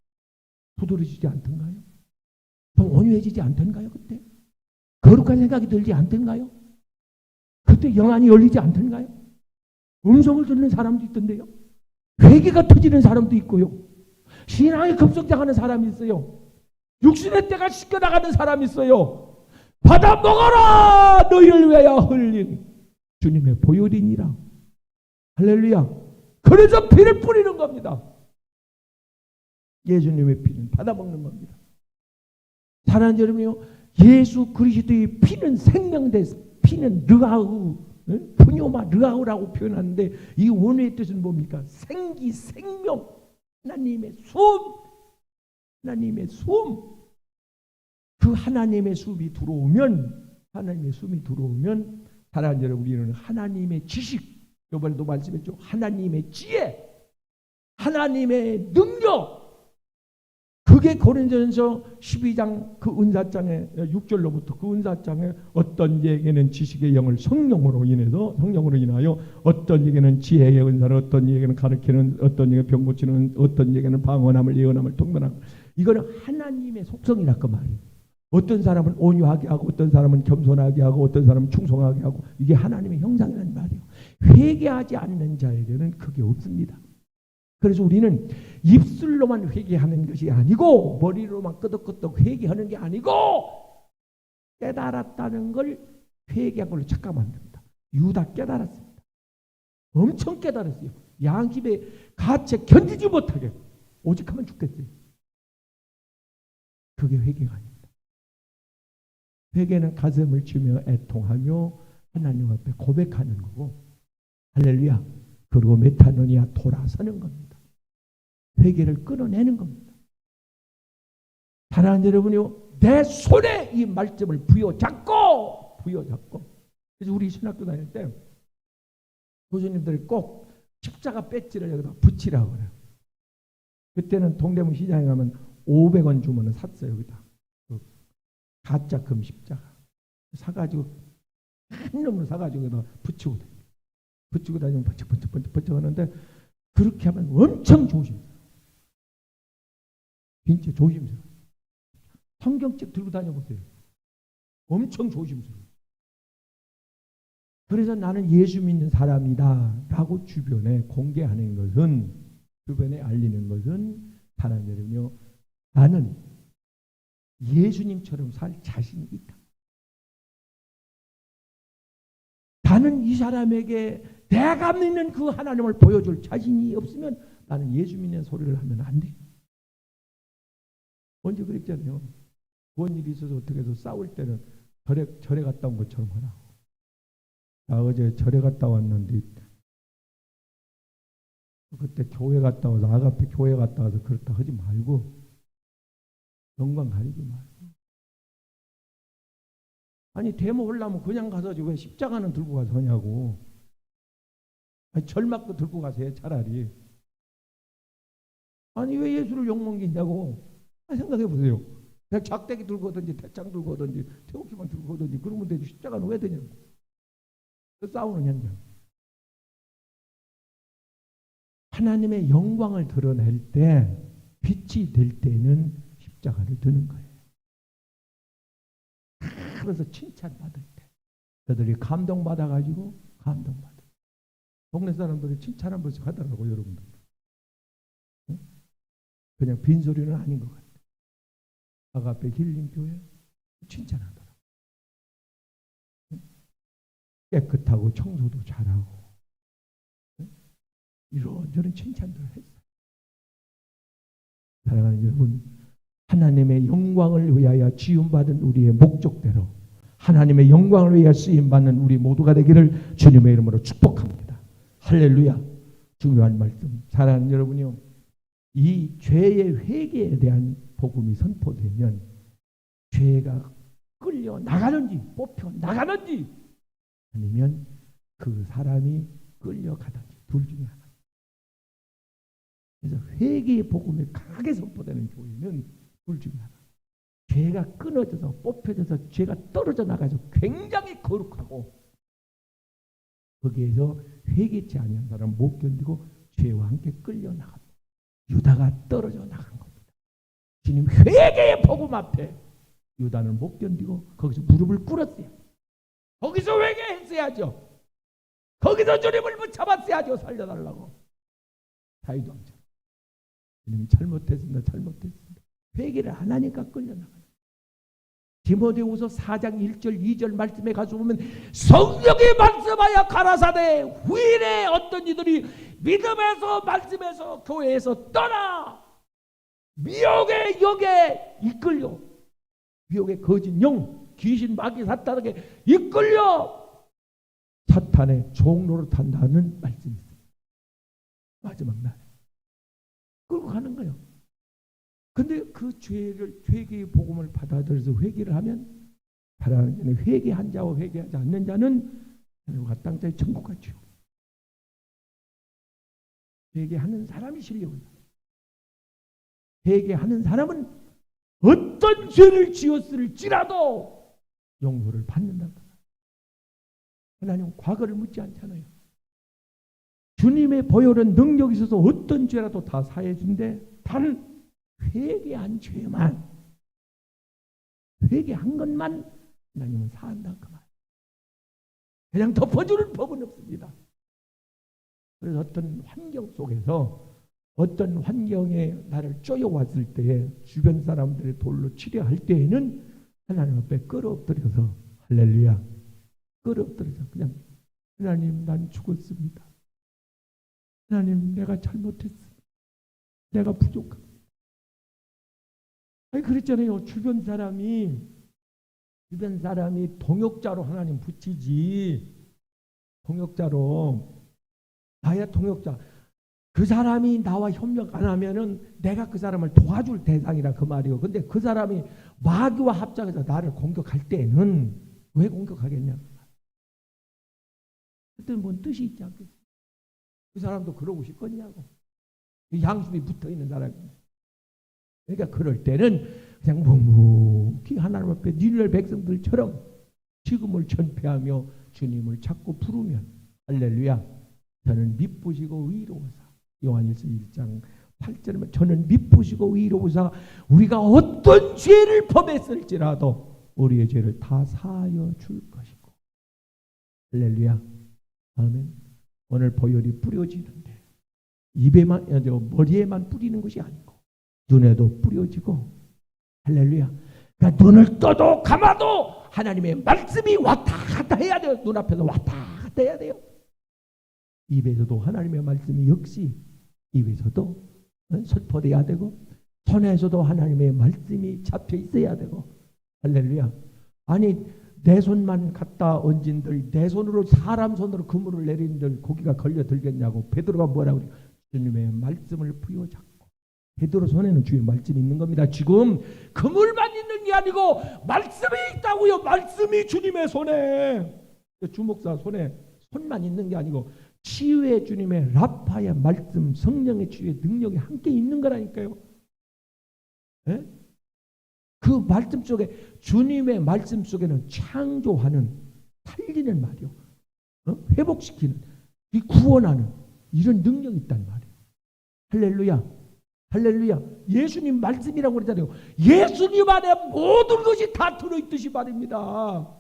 부드러지지 않던가요? 더 온유해지지 않던가요? 그때 거룩한 생각이 들지 않던가요? 그때 영안이 열리지 않던가요? 음성을 듣는 사람도 있던데요. 회개가 터지는 사람도 있고요. 신앙이 급성장하는 사람이 있어요. 육신의 때가 씻겨나가는 사람이 있어요. 받아 먹어라! 너희를 위하여 흘린 주님의 보혈이니라. 할렐루야. 그래서 피를 뿌리는 겁니다. 예수님의 피는 받아 먹는 겁니다. 사랑하는 여러분요, 예수 그리스도의 피는 생명대, 피는 르하우, 푸뇨마 르하우라고 표현하는데 이 원어의 뜻은 뭡니까? 생기, 생명, 하나님의 숨, 하나님의 숨. 그 하나님의 숨이 들어오면, 하나님의 숨이 들어오면, 사랑하는 여러분, 우리는 하나님의 지식, 이번에도 말씀했죠. 하나님의 지혜, 하나님의 능력. 그게 고린도전서 12장 그 은사장에 6절로부터 그 은사장에 어떤 이에게는 지식의 영을 성령으로 인하여 어떤 이에게는 지혜의 은사를, 어떤 이에게는 가르치는, 어떤 이에게 병 고치는, 어떤 이에게는 방언함을, 예언함을, 통변함을. 이거는 하나님의 속성이라 그 말이에요. 어떤 사람은 온유하게 하고, 어떤 사람은 겸손하게 하고, 어떤 사람은 충성하게 하고, 이게 하나님의 형상이라는 말이에요. 회개하지 않는 자에게는 그게 없습니다. 그래서 우리는 입술로만 회개하는 것이 아니고, 머리로만 끄덕끄덕 회개하는 게 아니고, 깨달았다는 걸 회개한 걸로 착각 만듭니다. 유다 깨달았습니다. 엄청 깨달았어요. 양심의 가치에 견디지 못하게 오직 하면 죽겠어요. 그게 회개가 아닙니다. 회개는 가슴을 치며 애통하며 하나님 앞에 고백하는 거고, 할렐루야. 그리고 메타노니아 돌아서는 겁니다. 회개를 끊어내는 겁니다. 사랑하는 여러분이요, 내 손에 이 말씀을 부여잡고. 그래서 우리 신학교 다닐 때 교수님들이 꼭 십자가 배지를 여기다 붙이라고 그래요. 그때는 동대문 시장에 가면 500원 주면 샀어요. 여기다 가짜 금 십자가 사가지고 한 놈으로 사가지고 여기다 붙이고 다니면 번쩍 하는데, 그렇게 하면 엄청 조심해요. 진짜 조심스러워요. 성경책 들고 다녀보세요. 엄청 조심스러워요. 그래서 나는 예수 믿는 사람이다 라고 주변에 공개하는 것은, 주변에 알리는 것은, 사랑하는 여러분요, 나는 예수님처럼 살 자신이 있다. 나는 이 사람에게 내가 믿는 그 하나님을 보여줄 자신이 없으면 나는 예수 믿는 소리를 하면 안 돼. 먼저 그랬잖아요. 뭔 일이 있어서 어떻게 해서 싸울 때는 절에 갔다 온 것처럼 하라고. 나 어제 절에 갔다 왔는데 그때 교회 갔다 와서, 아가페 교회 갔다 와서 그렇다 하지 말고, 영광 가리지 말고. 아니 데모 하려면 그냥 가서 왜 십자가는 들고 가서 하냐고. 아니 절 맞고 들고 가세요 차라리. 아니 왜 예수를 욕먹이냐고. 생각해 보세요. 그냥 작대기 들고 오든지 대창 들고 오든지 태극기만 들고 오든지 그러면 되지, 십자가는 왜 되냐고. 그 싸우는 현장. 하나님의 영광을 드러낼 때, 빛이 될 때는 십자가를 드는 거예요. 그래서 칭찬받을 때 저들이 감동받아가지고 감동받아요. 동네 사람들이 칭찬 한 번씩 하더라고요. 여러분들 그냥 빈소리는 아닌 것 같아요. 아가페 힐링교회 칭찬하더라고요. 깨끗하고 청소도 잘하고 이런저런 칭찬들을 했어요. 사랑하는 여러분, 하나님의 영광을 위하여 지음받은 우리의 목적대로 하나님의 영광을 위하여 쓰임받는 우리 모두가 되기를 주님의 이름으로 축복합니다. 할렐루야. 중요한 말씀. 사랑하는 여러분이요, 이 죄의 회개에 대한 복음이 선포되면 죄가 끌려 나가는지 뽑혀 나가는지 아니면 그 사람이 끌려가든지 둘 중에 하나. 그래서 회개의 복음이 강하게 선포되는 교회는 둘 중에 하나. 죄가 끊어져서 뽑혀져서 죄가 떨어져 나가서 굉장히 거룩하고, 거기에서 회개치 아니한 사람은 못 견디고 죄와 함께 끌려 나갑니다. 유다가 떨어져 나간 겁니다. 주님 회개의 복음 앞에 유다는 못 견디고 거기서 무릎을 꿇었어요. 거기서 회개했어야죠. 거기서 주님을 붙잡았어야죠. 살려달라고. 다윗 왕자. 주님이 잘못했습니다. 잘못했습니다. 회개를 안 하니까 끌려나가요. 디모데후서 4장 1절 2절 말씀에 가서 보면 성령이 말씀하여 가라사대 후일에 어떤 이들이 믿음에서 말씀에서 교회에서 떠나 미혹의 영에 이끌려 미혹의 거짓 영 귀신 마귀 사탄에게 이끌려 사탄의 종로로 탄다는 말씀이 있습니다. 마지막 날 끌고 가는 거예요. 근데 그 죄를 회개의 복음을 받아들여서 회개를 하면 하나님 전에 회개한 자와 회개하지 않는 자는 하늘과 땅 사이 천국 같죠. 회개하는 사람이 실력을 받아요. 회개하는 사람은 어떤 죄를 지었을지라도 용서를 받는다. 하나님은 과거를 묻지 않잖아요. 주님의 보혈은 능력이 있어서 어떤 죄라도 다 사해 준대. 단 회개한 죄만 회개한 것만 하나님은 사한다 그 말. 그냥 덮어주는 법은 없습니다. 그래서 어떤 환경 속에서 어떤 환경에 나를 쪼여왔을 때에 주변 사람들의 돌로 치려할 때에는 하나님 앞에 끌어엎드려서 할렐루야 끌어엎드려서 그냥 하나님 난 죽었습니다. 하나님 내가 잘못했습니다. 내가 부족합니다. 아니 그랬잖아요. 주변 사람이 동역자로 하나님 붙이지. 동역자로 나의 동역자. 그 사람이 나와 협력 안 하면은 내가 그 사람을 도와줄 대상이라 그 말이요. 근데 그 사람이 마귀와 합작해서 나를 공격할 때는 왜 공격하겠냐? 그때 뭔 뜻이 있지 않겠어? 그 사람도 그러고 싶겠냐고. 양심이 붙어 있는 사람입니다. 그러니까 그럴 때는 그냥 묵묵히 하나님 앞에 니네 백성들처럼 지금을 전폐하며 주님을 자꾸 부르면 할렐루야 저는 미쁘시고 의로우사 요한일서 1장 8절에 저는 미쁘시고 의로우사 우리가 어떤 죄를 범했을지라도 우리의 죄를 다 사하여 줄 것이고 할렐루야 아멘. 오늘 보혈이 뿌려지는데 입에만 머리에만 뿌리는 것이 아니고 눈에도 뿌려지고 할렐루야. 그러니까 눈을 떠도 감아도 하나님의 말씀이 왔다 갔다 해야 돼요. 눈앞에서 왔다 갔다 해야 돼요. 입에서도 하나님의 말씀이 역시 입에서도 선포돼야 되고 손에서도 하나님의 말씀이 잡혀 있어야 되고 할렐루야. 아니 내 손만 갖다 얹은들 내 손으로 사람 손으로 그물을 내린들 고기가 걸려 들겠냐고. 베드로가 뭐라고 그래요? 주님의 말씀을 부여잡고 베드로 손에는 주의 말씀이 있는 겁니다. 지금 그물만 있는 게 아니고 말씀이 있다고요. 말씀이 주님의 손에 주목사 손에 손만 있는 게 아니고 치유의 주님의 라파의 말씀 성령의 치유의 능력이 함께 있는 거라니까요. 네? 그 말씀 속에 주님의 말씀 속에는 창조하는 살리는 말이요. 회복시키는 이 구원하는 이런 능력이 있단 말이에요. 할렐루야. 할렐루야. 예수님 말씀이라고 그러잖아요. 예수님 안에 모든 것이 다 들어있듯이 말입니다.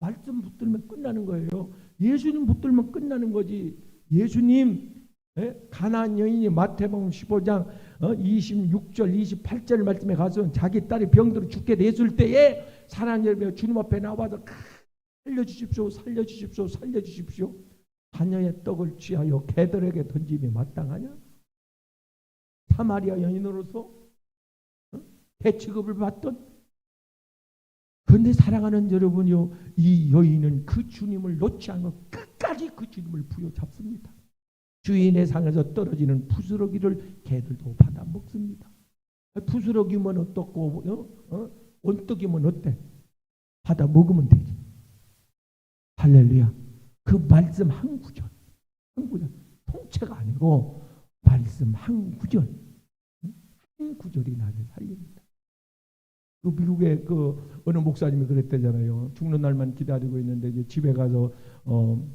말씀 붙들면 끝나는 거예요. 예수님 붙들면 끝나는 거지. 예수님 가나안 여인이 마태복음 15장 26절 28절 말씀에 가서 자기 딸이 병들어 죽게 됐을 때에 사랑하는 여러분 주님 앞에 나와서 살려주십시오. 살려주십시오. 살려주십시오. 자녀의 떡을 취하여 개들에게 던짐이 마땅하냐? 사마리아 여인으로서 대취급을 받던 그런데 사랑하는 여러분이요 이 여인은 그 주님을 놓지 않고 끝까지 그 주님을 부여잡습니다. 주인의 상에서 떨어지는 부스러기를 개들도 받아 먹습니다. 부스러기면 어떻고 온떡이면 어때? 받아 먹으면 되지. 할렐루야. 그 말씀 한 구절 통째가 아니고 말씀 한 구절 한 구절이 나를 살립니다. 그 미국의 그 어느 목사님이 그랬대잖아요. 죽는 날만 기다리고 있는데 이제 집에 가서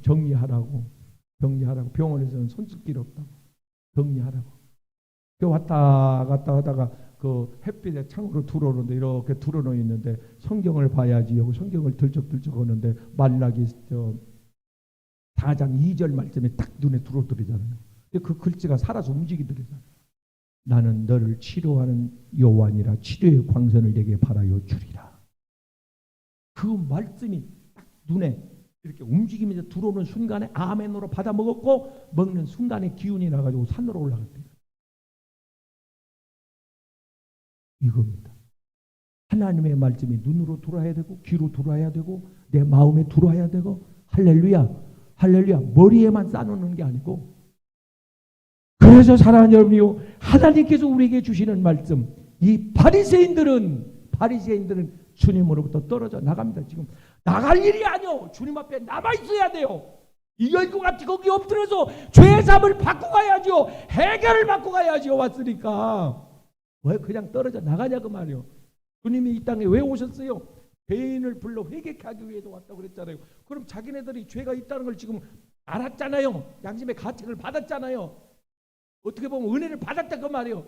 정리하라고 병원에서는 손쓸 길 없다고 정리하라고. 그 왔다 갔다 하다가 그 햇빛에 창으로 들어오는데 이렇게 들어놓여 있는데 성경을 봐야지 하고 성경을 들적들적 하는데 말라기 4장 2절 말씀이 딱 눈에 들어오더라잖아요. 그 글자가 살아서 움직이더라잖아요. 나는 너를 치료하는 여호와니라 치료의 광선을 내게 바라여 주리라. 그 말씀이 딱 눈에 이렇게 움직이면서 들어오는 순간에 아멘으로 받아 먹었고 먹는 순간에 기운이 나가지고 산으로 올라갔대요. 이겁니다. 하나님의 말씀이 눈으로 들어와야 되고 귀로 들어와야 되고 내 마음에 들어와야 되고 할렐루야 할렐루야 머리에만 쌓아놓는 게 아니고 그래서 사랑하는 여러분이요 하나님께서 우리에게 주시는 말씀 이 바리새인들은 주님으로부터 떨어져 나갑니다. 지금 나갈 일이 아니요 주님 앞에 남아 있어야 돼요. 이 열두 같이 거기 엎드려서 죄의 삶을 바꾸고 가야죠. 해결을 받고 가야죠. 왔으니까 왜 그냥 떨어져 나가냐 그 말이요. 주님이 이 땅에 왜 오셨어요? 죄인을 불러 회개케 하기 위해서 왔다고 그랬잖아요. 그럼 자기네들이 죄가 있다는 걸 지금 알았잖아요. 양심의 가책을 받았잖아요. 어떻게 보면 은혜를 받았다 그 말이요.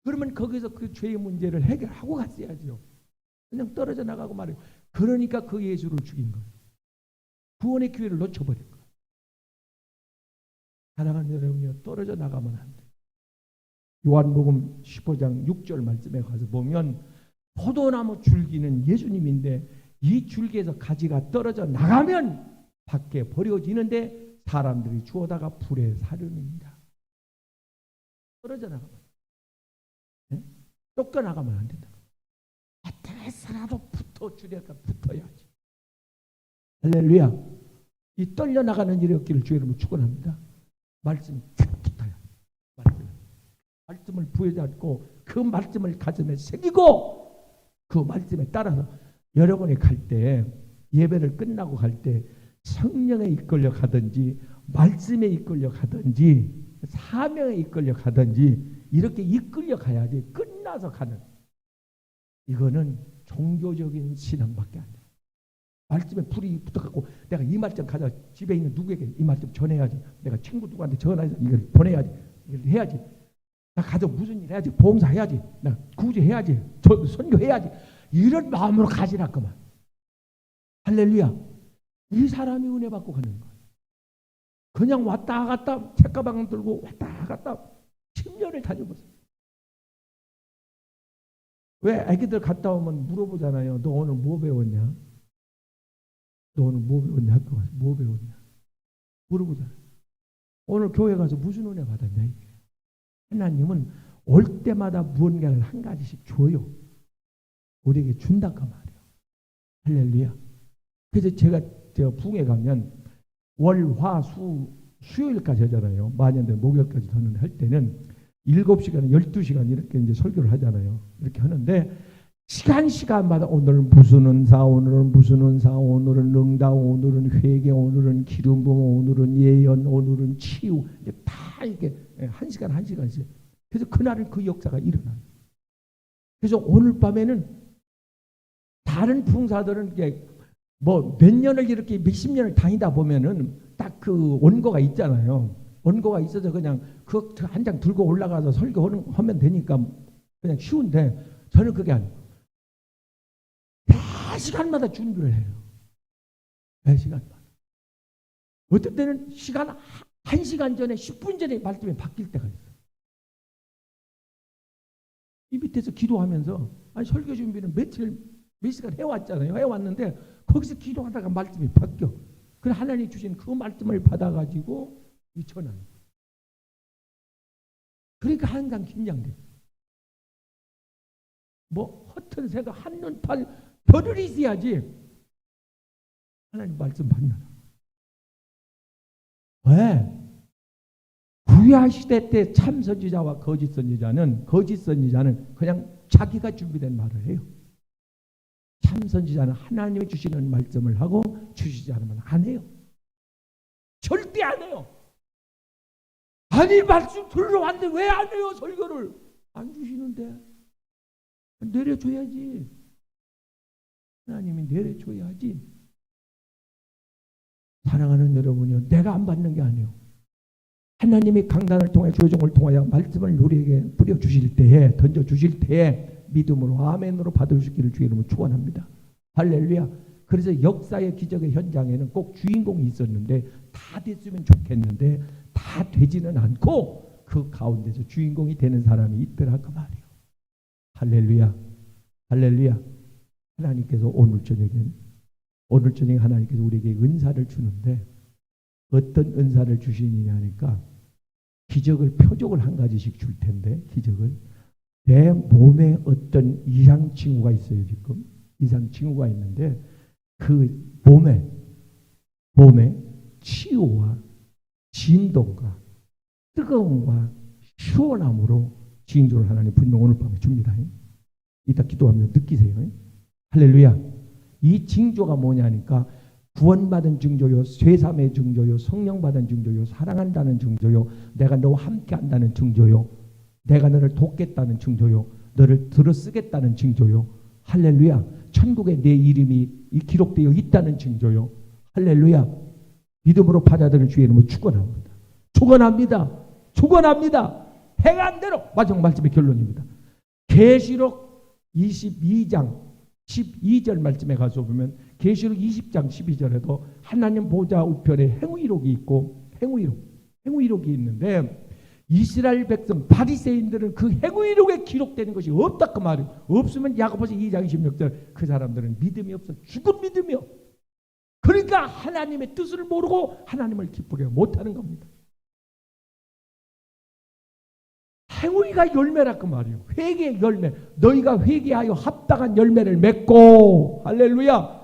그러면 거기서 그 죄의 문제를 해결하고 갔어야죠. 그냥 떨어져 나가고 말이요. 그러니까 그 예수를 죽인 거예요. 구원의 기회를 놓쳐버린 거예요. 사랑하는 여러분이요 떨어져 나가면 안 돼요. 요한복음 15장 6절 말씀에 가서 보면 포도나무 줄기는 예수님인데 이 줄기에서 가지가 떨어져 나가면 밖에 버려지는데 사람들이 주워다가 불에 사르느니라. 떨어져 나가면 네? 쫓겨나가면 안 된다. 어떻게서라도 붙어주려니까 붙어야지. 할렐루야. 이 떨려나가는 일이 없기를 주의 이름으로 축원합니다. 말씀이 탁 붙어야 말씀을 부여잡고 그 말씀을 가슴에 새기고 그 말씀에 따라서 여러분이 갈 때 예배를 끝나고 갈 때 성령에 이끌려 가든지 말씀에 이끌려 가든지 사명에 이끌려 가든지 이렇게 이끌려 가야지 끝나서 가는 이거는 종교적인 신앙밖에 안 돼요. 말씀에 불이 붙어갖고 내가 이 말씀 가져 집에 있는 누구에게 이 말씀 전해야지 내가 친구 누구한테 전화해서 이걸 보내야지 이걸 해야지 나 가서 무슨 일 해야지 보험사 해야지 나 구제해야지 선교해야지 이런 마음으로 가지라 그만. 할렐루야. 이 사람이 은혜 받고 가는 거예요. 그냥 왔다 갔다 책가방 들고 왔다 갔다 10년을 다녀보세요. 왜 애기들 갔다 오면 물어보잖아요. 너 오늘 뭐 배웠냐? 너 오늘 뭐 배웠냐? 학교 가서 뭐 배웠냐? 물어보잖아요. 오늘 교회 가서 무슨 은혜 받았냐? 이게. 하나님은 올 때마다 무언가를 한 가지씩 줘요. 우리에게 준다 그 말이에요. 할렐루야. 그래서 제가 부흥회 가면 월, 화, 수, 수요일까지 하잖아요. 만연대 목요일까지 하는 할 때는 7시간, 12시간 이렇게 이제 설교를 하잖아요. 이렇게 하는데 시간마다 오늘은 무슨 은사, 오늘은 무슨 은사, 오늘은 응답, 오늘은 회개, 오늘은 기름 부음, 오늘은 예언, 오늘은 치유 이제 다 이렇게 1시간씩. 그래서 그날은 그 역사가 일어나요. 그래서 오늘 밤에는 다른 부흥사들은 이게 뭐 몇 년을 이렇게 몇십 년을 다니다 보면은 딱 그 원고가 있잖아요. 원고가 있어서 그냥 그 한 장 들고 올라가서 설교하면 되니까 그냥 쉬운데 저는 그게 아니고 4시간마다 준비를 해요. 4시간마다. 어떤 때는 시간 1시간 전에 10분 전에 말씀이 바뀔 때가 있어요. 이 밑에서 기도하면서 아니 설교 준비는 몇 시간 해왔잖아요. 해왔는데 거기서 기도하다가 말씀이 바뀌어. 그래서 하나님이 주신 그 말씀을 받아가지고 전하는 거예요. 그러니까 항상 긴장돼. 뭐 허튼 새가 한눈 팔 별을 있어야지 하나님 말씀 받느라. 왜? 구약 시대 때 참 선지자와 거짓 선지자는 그냥 자기가 준비된 말을 해요. 참 선지자는 하나님이 주시는 말씀을 하고 주시지 않으면 안 해요. 절대 안 해요. 아니 말씀 들어왔는데 왜 안 해요? 설교를 안 주시는데 내려줘야지. 하나님이 내려줘야지. 사랑하는 여러분이요, 내가 안 받는 게 아니에요. 하나님이 강단을 통해 조종을 통하여 말씀을 우리에게 뿌려주실 때에, 던져주실 때에 믿음으로 아멘으로 받으시기를 주의 이름으로 축원합니다. 할렐루야. 그래서 역사의 기적의 현장에는 꼭 주인공이 있었는데 다 됐으면 좋겠는데 다 되지는 않고 그 가운데서 주인공이 되는 사람이 있더라 그 말이에요. 할렐루야. 할렐루야. 하나님께서 오늘 저녁에 하나님께서 우리에게 은사를 주는데 어떤 은사를 주시느냐 하니까 표적을 한 가지씩 줄 텐데, 기적을 내 몸에 어떤 이상 징후가 있어요. 지금 이상 징후가 있는데 그 몸에 치유와 진동과 뜨거움과 시원함으로 징조를 하나님 분명 오늘 밤에 줍니다. 이따 기도하면 느끼세요. 할렐루야. 이 징조가 뭐냐니까 구원받은 징조요, 쇠삼의 징조요, 성령 받은 징조요, 사랑한다는 징조요, 내가 너와 함께한다는 징조요, 내가 너를 돕겠다는 징조요, 너를 들어쓰겠다는 징조요. 할렐루야. 천국에 내 이름이 기록되어 있다는 징조요. 할렐루야. 믿음으로 받아들일 주의 이름으로 축원합니다. 축원합니다. 축원합니다. 행한 대로. 마지막 말씀의 결론입니다. 계시록 22장 12절 말씀에 가서 보면 계시록 20장 12절에도 하나님 보좌 우편에 행위록이 있고 행위록이 있는데 이스라엘 백성 바리새인들은 그 행위록에 기록되는 것이 없다 그 말이에요. 없으면 야고보서 2장 26절 그 사람들은 믿음이 없어 죽은 믿음이요. 그러니까 하나님의 뜻을 모르고 하나님을 기쁘게 못하는 겁니다. 행위가 열매라 그 말이에요. 회개의 열매. 너희가 회개하여 합당한 열매를 맺고, 할렐루야.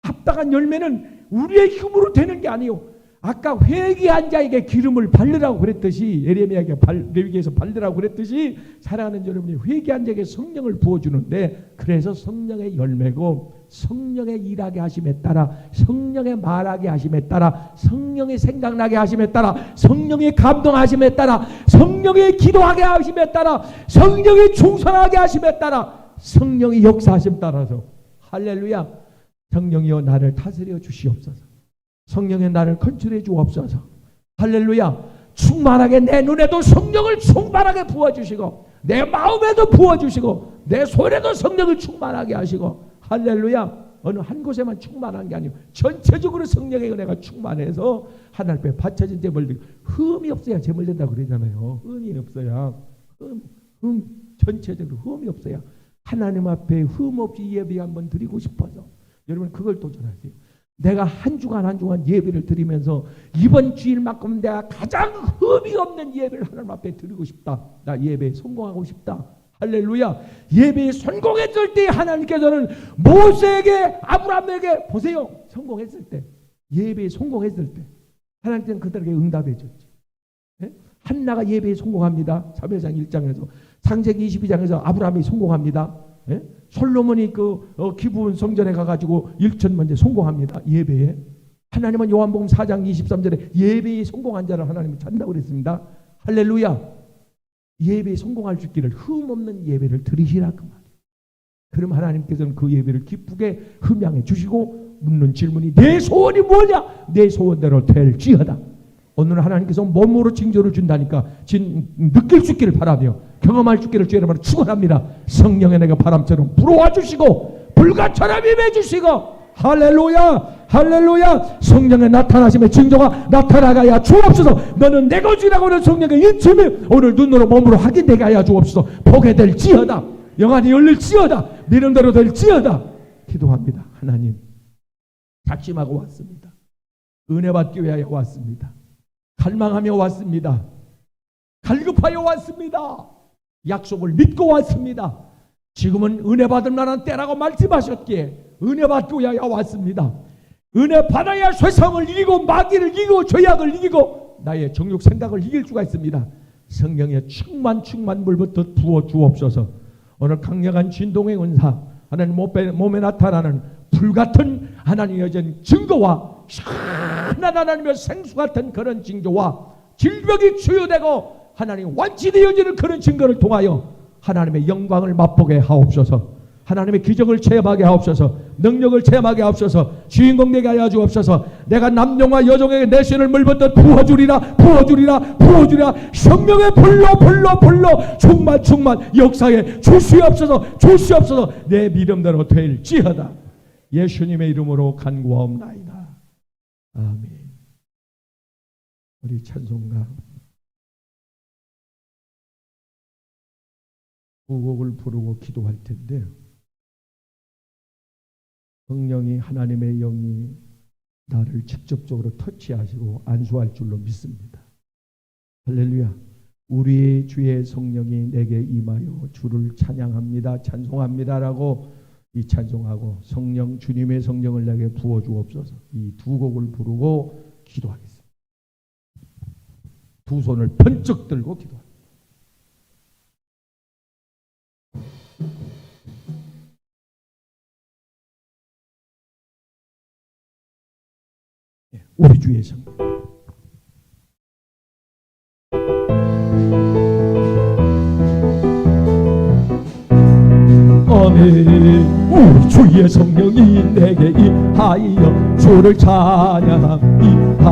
합당한 열매는 우리의 힘으로 되는 게 아니에요. 아까 회개한 자에게 기름을 바르라고 그랬듯이, 예레미야에게 레위기에서 바르라고 그랬듯이 사랑하는 여러분이 회개한 자에게 성령을 부어주는데, 그래서 성령의 열매고 성령의 일하게 하심에 따라, 성령의 말하게 하심에 따라, 성령의 생각나게 하심에 따라, 성령의 감동하심에 따라, 성령의 기도하게 하심에 따라, 성령의 충성하게 하심에 따라, 성령의 역사하심에 따라서, 할렐루야. 성령이여 나를 다스려 주시옵소서. 성령의 나를 컨트롤해 주옵소서. 할렐루야. 충만하게 내 눈에도 성령을 충만하게 부어주시고, 내 마음에도 부어주시고, 내 손에도 성령을 충만하게 하시고, 할렐루야. 어느 한 곳에만 충만한 게 아니고 전체적으로 성령의 은혜가 충만해서 하나님 앞에 바쳐진 제물들, 흠이 없어야 제물 된다고 그러잖아요. 흠이 없어야, 전체적으로 흠이 없어야 하나님 앞에 흠 없이 예배 한번 드리고 싶어서 여러분 그걸 도전하세요. 내가 한 주간 예배를 드리면서 이번 주일만큼 내가 가장 흠이 없는 예배를 하나님 앞에 드리고 싶다. 나 예배에 성공하고 싶다. 할렐루야. 예배에 성공했을 때 하나님께서는 모세에게, 아브라함에게, 보세요. 성공했을 때, 예배에 성공했을 때 하나님께서는 그들에게 응답해 줬지. 네? 한나가 예배에 성공합니다. 사무엘상 1장에서, 창세기 22장에서 아브라함이 성공합니다. 네? 솔로몬이 기브온 성전에 가가지고 1천 번째 성공합니다. 예배에. 하나님은 요한복음 4장 23절에 예배에 성공한 자를 하나님이 찾는다고 그랬습니다. 할렐루야. 예배에 성공할 수 있기를 흠 없는 예배를 드리시라 그 말이에요. 그럼 하나님께서는 그 예배를 기쁘게 흠양해 주시고, 묻는 질문이 내 소원이 뭐냐? 내 소원대로 될지어다. 오늘 하나님께서 몸으로 징조를 준다니까 느낄 수 있기를 바라며 경험할 수 있기를 주의 이름으로 축원합니다. 성령의 내가 바람처럼 불어와 주시고 불같처럼 임해 주시고, 할렐루야. 할렐루야. 성령의 나타나심의 징조가 나타나가야 주옵소서. 너는 내 것이라고 하는 성령의 인침이 오늘 눈으로 몸으로 확인되게 하여 주옵소서. 보게 될지어다. 영안이 열릴지어다. 믿음대로 될지어다. 기도합니다. 하나님, 작심하고 왔습니다. 은혜 받기 위하여 왔습니다. 갈망하며 왔습니다. 갈급하여 왔습니다. 약속을 믿고 왔습니다. 지금은 은혜 받을 만한 때라고 말씀하셨기에 은혜 받기 위하여 왔습니다. 은혜 받아야 세상을 이기고 마귀를 이기고 죄악을 이기고 나의 정욕 생각을 이길 수가 있습니다. 성령의 충만 물부터 부어 주옵소서. 오늘 강력한 진동의 은사, 하나님 몸에 나타나는 불같은 하나님의 여전 증거와 시원한 하나님의 생수 같은 그런 징조와 질병이 치유되고 하나님 완치되어지는 그런 증거를 통하여 하나님의 영광을 맛보게 하옵소서. 하나님의 기적을 체험하게 하옵소서. 능력을 체험하게 하옵소서. 주인공 되게 하여 주옵소서. 내가 남녀와 여종에게 내 신을 물붓듯 부어주리라 부어주리라 부어주리라. 성령의 불로 충만 역사에 주시옵소서 주시옵소서. 내 믿음대로 될지어다. 예수님의 이름으로 간구하옵나이다. 아멘. 우리 찬송가 두 곡을 부르고 기도할 텐데, 성령이 하나님의 영이 나를 직접적으로 터치하시고 안수할 줄로 믿습니다. 할렐루야. 우리 주의 성령이 내게 임하여 주를 찬양합니다 찬송합니다라고 이 찬송하고 성령, 주님의 성령을 내게 부어주옵소서. 이 두 곡을 부르고 기도하겠습니다. 두 손을 번쩍 들고 기도합니다. 우리 주의 성령. 아멘. 우리 주의 성령이 내게 임하여 주를 찬양합니다.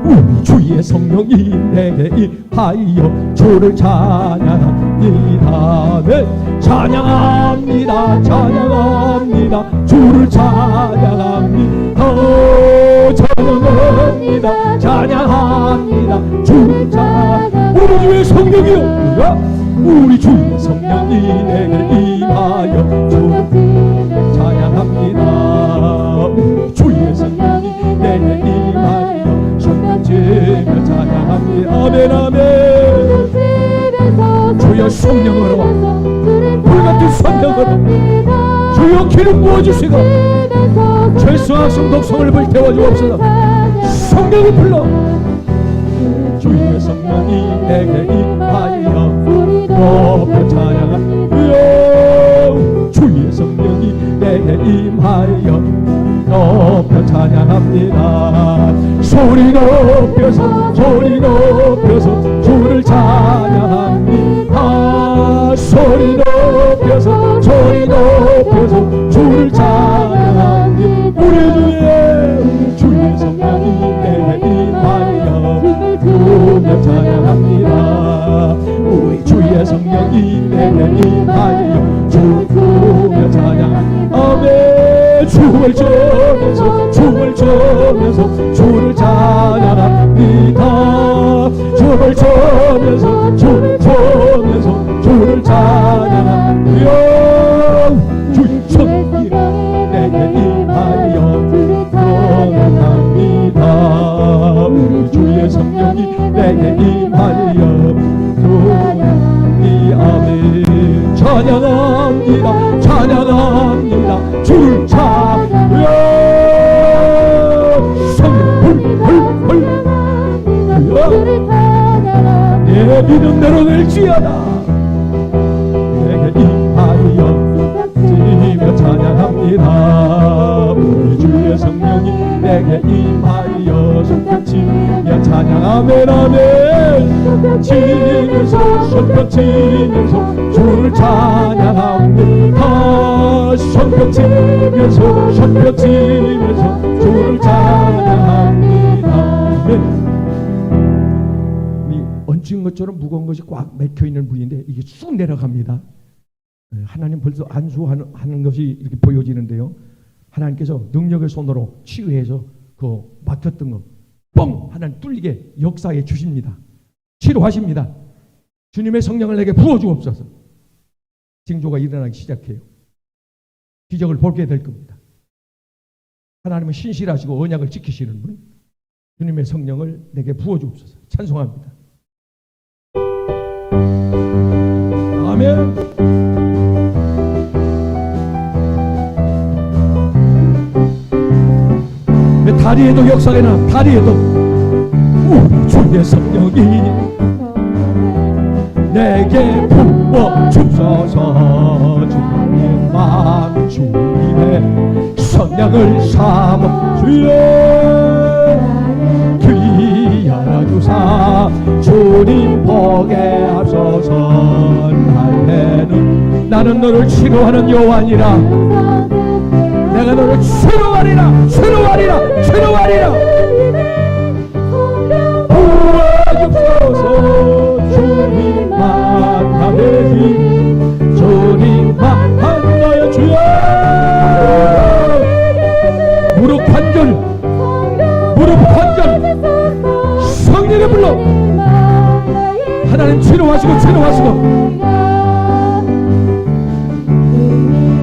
우리 주의 성령이 내게 임하여 주를 찬양합니다. 네. 찬양합니다 찬양합니다 주를 찬양합니다 찬양합니다 찬양합니다 주를 찬양. 우리 주의 성령이요 우리 주의 성령이 내게 임하여 주를 찬양합니다. 우리 주의 성령이 내게 임하여 손편지며 찬양합니다. 아멘 아멘. 주여 성령으로 불같은 성령으로 주여 기름 부어주시고 철수학성 독성을 불태워 주옵소서. 성령이 불러 주의 성령이 내게 임하여 높여 찬양합니다. 주의 성령이 내게 임하여 높여 찬양합니다. 소리 높여서 주를 찬양합니다. 소리 높여서 주를 찬양합니다. 우리 주의 성령이 내게 임하여 높여 찬양합니다. 우리 주의 성령이 내게 임하여 주며 찬양. 아멘. 춤을 추면서 주를 찬양합니다. 춤을 추면서 주를 찬양합니다. 주의 성령이 내게 임하여 찬양합니다. 우리 주의 성령이 내게 임하여 아멘. 찬양합니다 찬양합니다 주를 찬양. 성령 내 믿음대로 될지어다. 내게 임하여 지며 찬양합니다. 우리 주의 성령이 내게 임하여 손뼉치며 찬양. 아멘 아멘. 손뼉치면서 주를 찬양합니다. 손뼉치면서 주를 찬양합니다. 아멘. 얹은 것처럼 무거운 것이 꽉 맥혀있는 분인데 이게 쑥 내려갑니다. 하나님 벌써 안수하는 것이 이렇게 보여지는데요. 하나님께서 능력의 손으로 치유해서 그 막혔던 거 뻥! 하나님 뚫리게 역사해 주십니다. 치료하십니다. 주님의 성령을 내게 부어주옵소서. 징조가 일어나기 시작해요. 기적을 보게 될 겁니다. 하나님은 신실하시고 언약을 지키시는 분. 주님의 성령을 내게 부어주옵소서. 찬송합니다. 아멘. 다리에도 역사가 나. 다리에도 우리 주의 성령이 내게 부어주소서. 주님 마음 주님의 성령을 삼아 주여 귀하라 주사 주님 복에 앞서선 할례는 나는 너를 치료하는 여호와니라. 내가 너를 치료하리라. 치료하리라. 치료하리라. 도와주소서. 주님만 나의 주님만 나의 주여. 무릎 관절, 무릎 관절 성령의 불러 하나님 치료하시고 치료하시고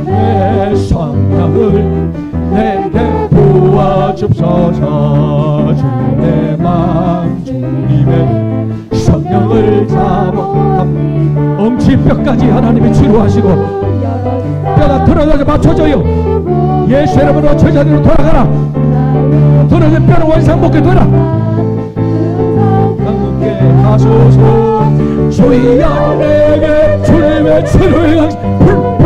내 성령을 내게 부어줍소서. 주의 마음 주님의 성령을 잡아 엉치뼈까지 하나님이 치료하시고 뼈가 들어가게 맞춰져요. 예수 이름으로 제자리로 돌아가라. 들어진 뼈는 원상복귀 되라. 함께 가소서. 주여 내게 주님의 치료의 강신 불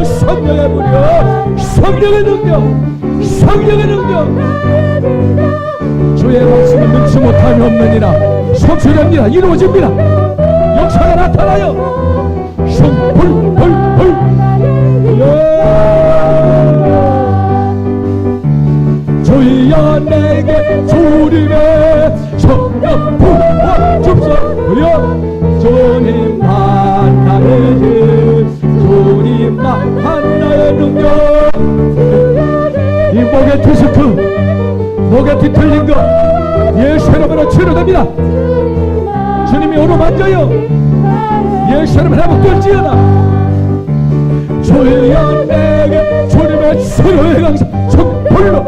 성령의 불이여. 성령의 능력, 성령의 능력. 주의 말씀을 넣지 못함이 없느니라. 성취됩니다. 이루어집니다. 역사가 나타나요. 불 주여 내게 주님의 성령 부어줍소서. 주님만 나의 주님만 나의 능력. 이 목에 디스크, 목에 뒤틀린 거 예수 이름으로 치료됩니다. 주님이 오르만져요. 예수 이름으로 회복될지어다. 주여 내게 주님의 치료의 강사 불러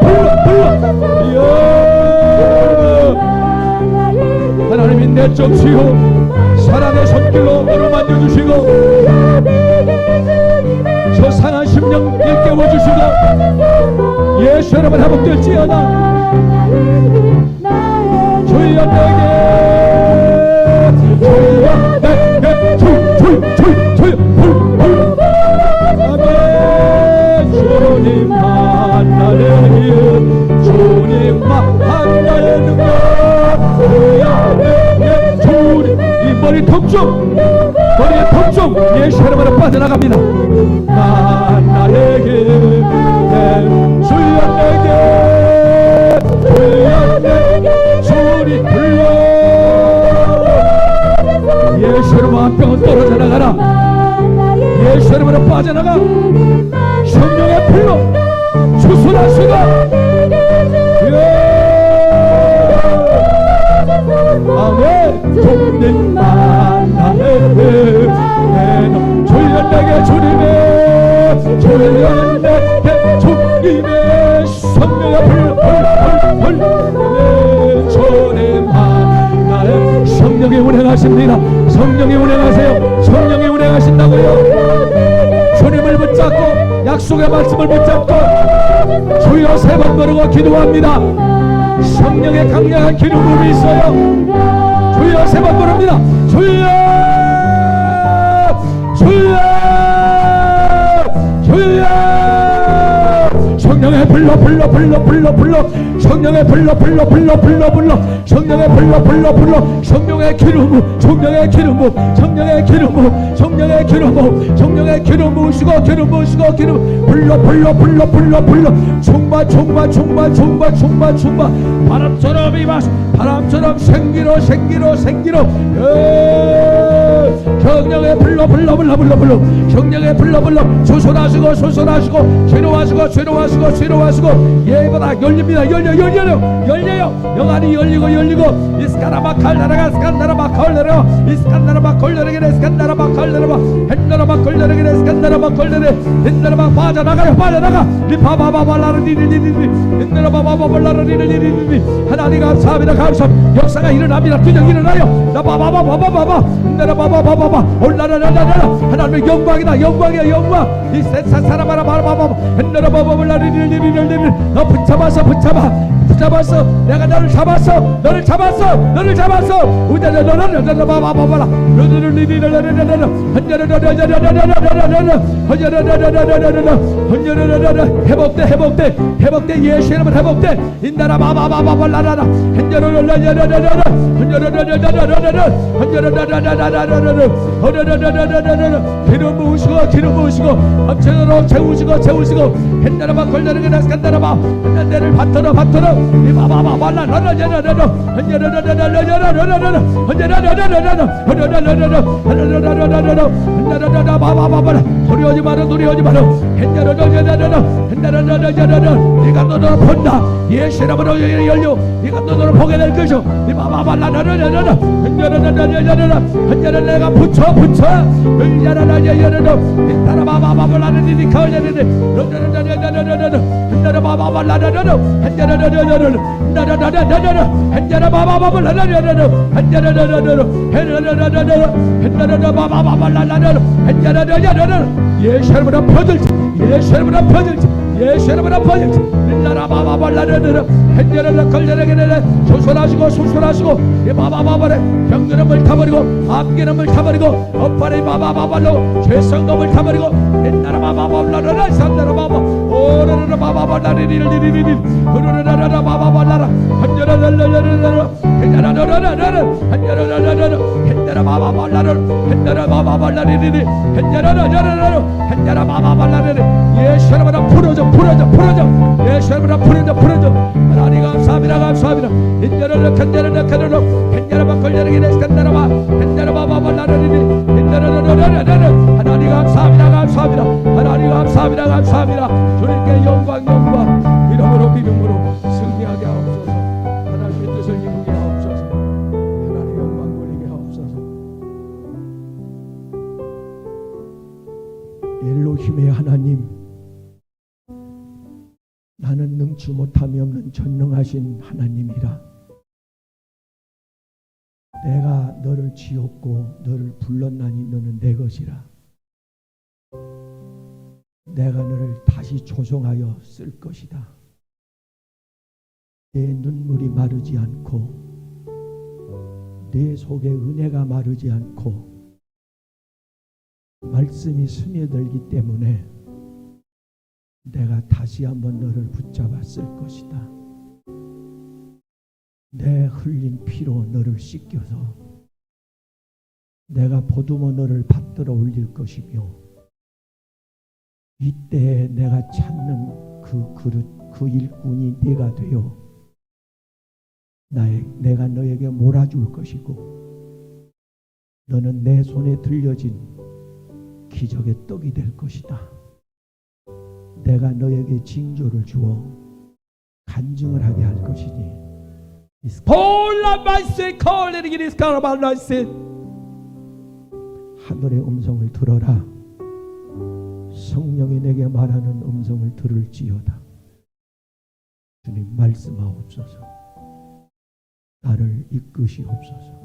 하나님이 내적 치유 사랑의 손길로 오르만져 주시고 저 상한 심령 일깨워 주시고 예수 이름으로 회복될지어다. 주여 내게 주여 내게 주여 아멘. 주님만 나의 주님만 나의 능력. 주여 내게 주님. 이 머리 통증 머리의 통증 예수 이름으로 빠져나갑니다. 나에게 주여 내게 주님 불러. 예수 이름으로 한병은 떨어져 나가라. 예수 이름으로 빠져나가. 성령의 불로 주술하시고 아멘. 주님만 나의 주여 내게 주님의 주여 내게 주님의 성령의 불 주님만 나의 성령이 운행하십니다. 성령이 운행하세요. 성령이 운행하신다고요. 주님을 붙잡고 약속의 말씀을 붙잡고 주여 세 번 부르고 기도합니다. 성령의 강력한 기름 부음이 있어요. 주여 세 번 부릅니다. 주여 주여 주여. 성령의 불러 성령의 불러 성령의 불러 성령의 기름 성령의 기름 부으시고 기름 불러 충만 바람처럼 임하시 바람처럼 생기로 성령의 불러 성령의 불러 소설하시고 죄로하시고 예보다 열립니다. 열려요. 영안이 열리고 이스카나마칼 나라가 스칸나라마칼 나라 이스칸나라마칼 나라게 스칸나라마칼 나라 헨나라마칼 나라게 스칸나라마칼 나라 헨나라마 빠져나가 리파바바발라르디디디디 헨나라바바발라르디디디디 하나님 감사합니다. 역사가 일어납니다. 그냥 일어나요. 나바바바바바바 헨나라바바바바 올라라라라라 하나님의 영광이다. 영광 이 세상 사람아라 바바바바 헨나라바바발라르디디디디 너 붙잡아 붙잡았어. 내가 너를 잡았어. 너를 잡았어. 너를 잡았어. 우리는 너를 봐봐라. 회복돼 회복돼 회복돼. 예수 이름으로 회복돼. 인나라 바바바바발라라라. 기름 부으시고 기름 부으시고 엄청으로 채우시고 채우시고 햇나라바 걸려는 게 나스간다라바 내를 받들어 받들어 이 바바바발라 라라라라라 도리하지 마라 도리하지 마라 네가 너를 본다. 예수 이름으로 열려. 네가 너를 보게 될 것이오. 이 바바발라라라라라 내가 붙여 붙여 야라라야라라 인타라 바바바발라는 일이 가을야라라 인타라 바바발라라라 한자라 바바바발라라라 한자라 바바바발라라라 예수 이름으로 퍼질지 예수 이름으로 퍼질지 예수 이름으로 퍼질지 인나라 바바발라라라 한자라 걸려라게라 소설하시고 소설하시고 이 바바바발에 병기름을 타버리고 암기름을 타버리고 엇발에 바바바발로 죄성금을 타버리고 옛날에 바바발라라 삼나라 바바 오라라 바바발라리리리리리 그러라라라 바바발라라 한자라라라라라 한자라라라라라 한자라라라라 한자라 바바발라라 한자라 바바발라리리리 한자라라라라 한자라 바바발라리리 예수 이름으로 풀어져 풀어져 풀어져 예수 이름으로 풀어져 풀어져 하나님 감사합니다 감사합니다 인자라라 한자라라 한자라라 한자라바 걸려라게 내스간다라바 한자라바 바발라리리 하나님 감사합니다 감사합니다 하나님 감사합니다 감사합니다. 주님께 영광 영광 믿음으로 믿음으로 승리하게 하옵소서. 하나님의 뜻을 이루게 하옵소서. 하나님 영광 돌리게 하옵소서. 엘로힘의 하나님, 나는 능치 못함이 없는 전능하신 하나님이라. 내가 너를 지었고 너를 불렀나니 너는 내 것이라. 내가 너를 다시 조성하여 쓸 것이다. 내 눈물이 마르지 않고 내 속에 은혜가 마르지 않고 말씀이 스며들기 때문에 내가 다시 한번 너를 붙잡아 쓸 것이다. 내 흘린 피로 너를 씻겨서 내가 보듬어 너를 받들어 올릴 것이며 이때 내가 찾는 그 그릇 그 일꾼이 네가 되어 내가 너에게 몰아줄 것이고 너는 내 손에 들려진 기적의 떡이 될 것이다. 내가 너에게 징조를 주어 간증을 하게 할 것이니 하늘의 음성을 들어라. 성령이 내게 말하는 음성을 들을지어다. 주님 말씀하옵소서. 나를 이끄시옵소서.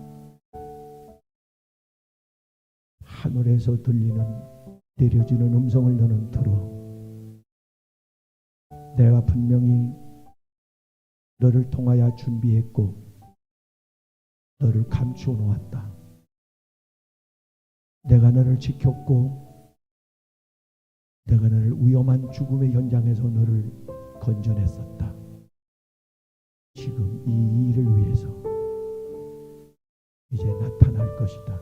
하늘에서 들리는 내려지는 음성을 너는 들어. 내가 분명히 너를 통하여 준비했고 너를 감추어 놓았다. 내가 너를 지켰고 내가 너를 위험한 죽음의 현장에서 너를 건져냈었다. 지금 이 일을 위해서 이제 나타날 것이다.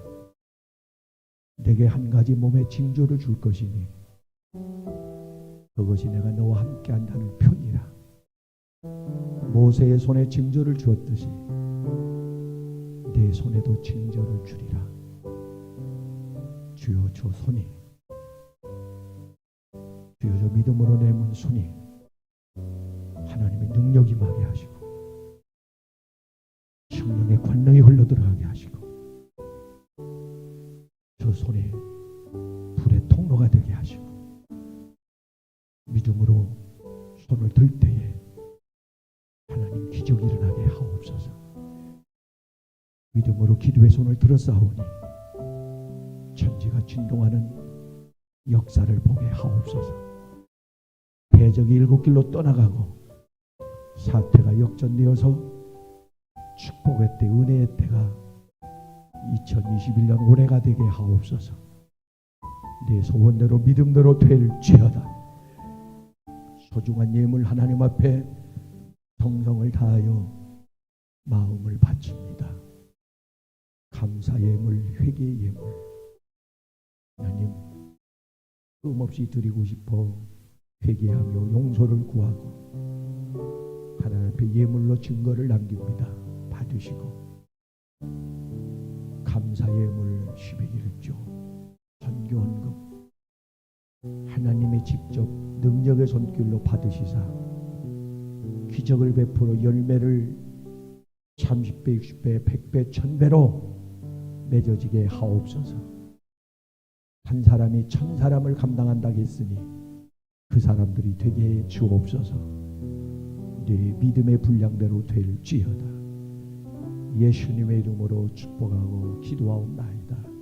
내게 한 가지 몸의 징조를 줄 것이니 그것이 내가 너와 함께 한다는 표니라. 모세의 손에 징조를 주었듯이 내 손에도 징조를 주리라. 주여 저 손이 주여 저 믿음으로 내문 손이 하나님의 능력이 임하게 하시고 성령의 권능이 흘러들어가게 하시고 저 손에 불의 통로가 되게 하시고 믿음으로 손을 들 때에 하나님 기적이 일어나게 하옵소서. 믿음으로 기도의 손을 들었사오니 천지가 진동하는 역사를 보게 하옵소서. 대적이 일곱 길로 떠나가고 사태가 역전되어서 축복의 때, 은혜의 때가 2021년 올해가 되게 하옵소서. 내 소원대로 믿음대로 될지어다. 소중한 예물 하나님 앞에 정성을 다하여 마음을 바칩니다. 감사 예물, 회개 예물, 하나님 뜸없이 드리고 싶어 회개하며 용서를 구하고 하나님 앞에 예물로 증거를 남깁니다. 받으시고 감사 예물 11조 선교헌금 하나님의 직접 능력의 손길로 받으시사 기적을 베풀어 열매를 30배, 60배, 100배, 1000배로 맺어지게 하옵소서. 한 사람이 1000사람을 감당한다 했으니 그 사람들이 되게 해 주옵소서. 네 믿음의 분량대로 될지어다. 예수님의 이름으로 축복하고 기도하옵나이다.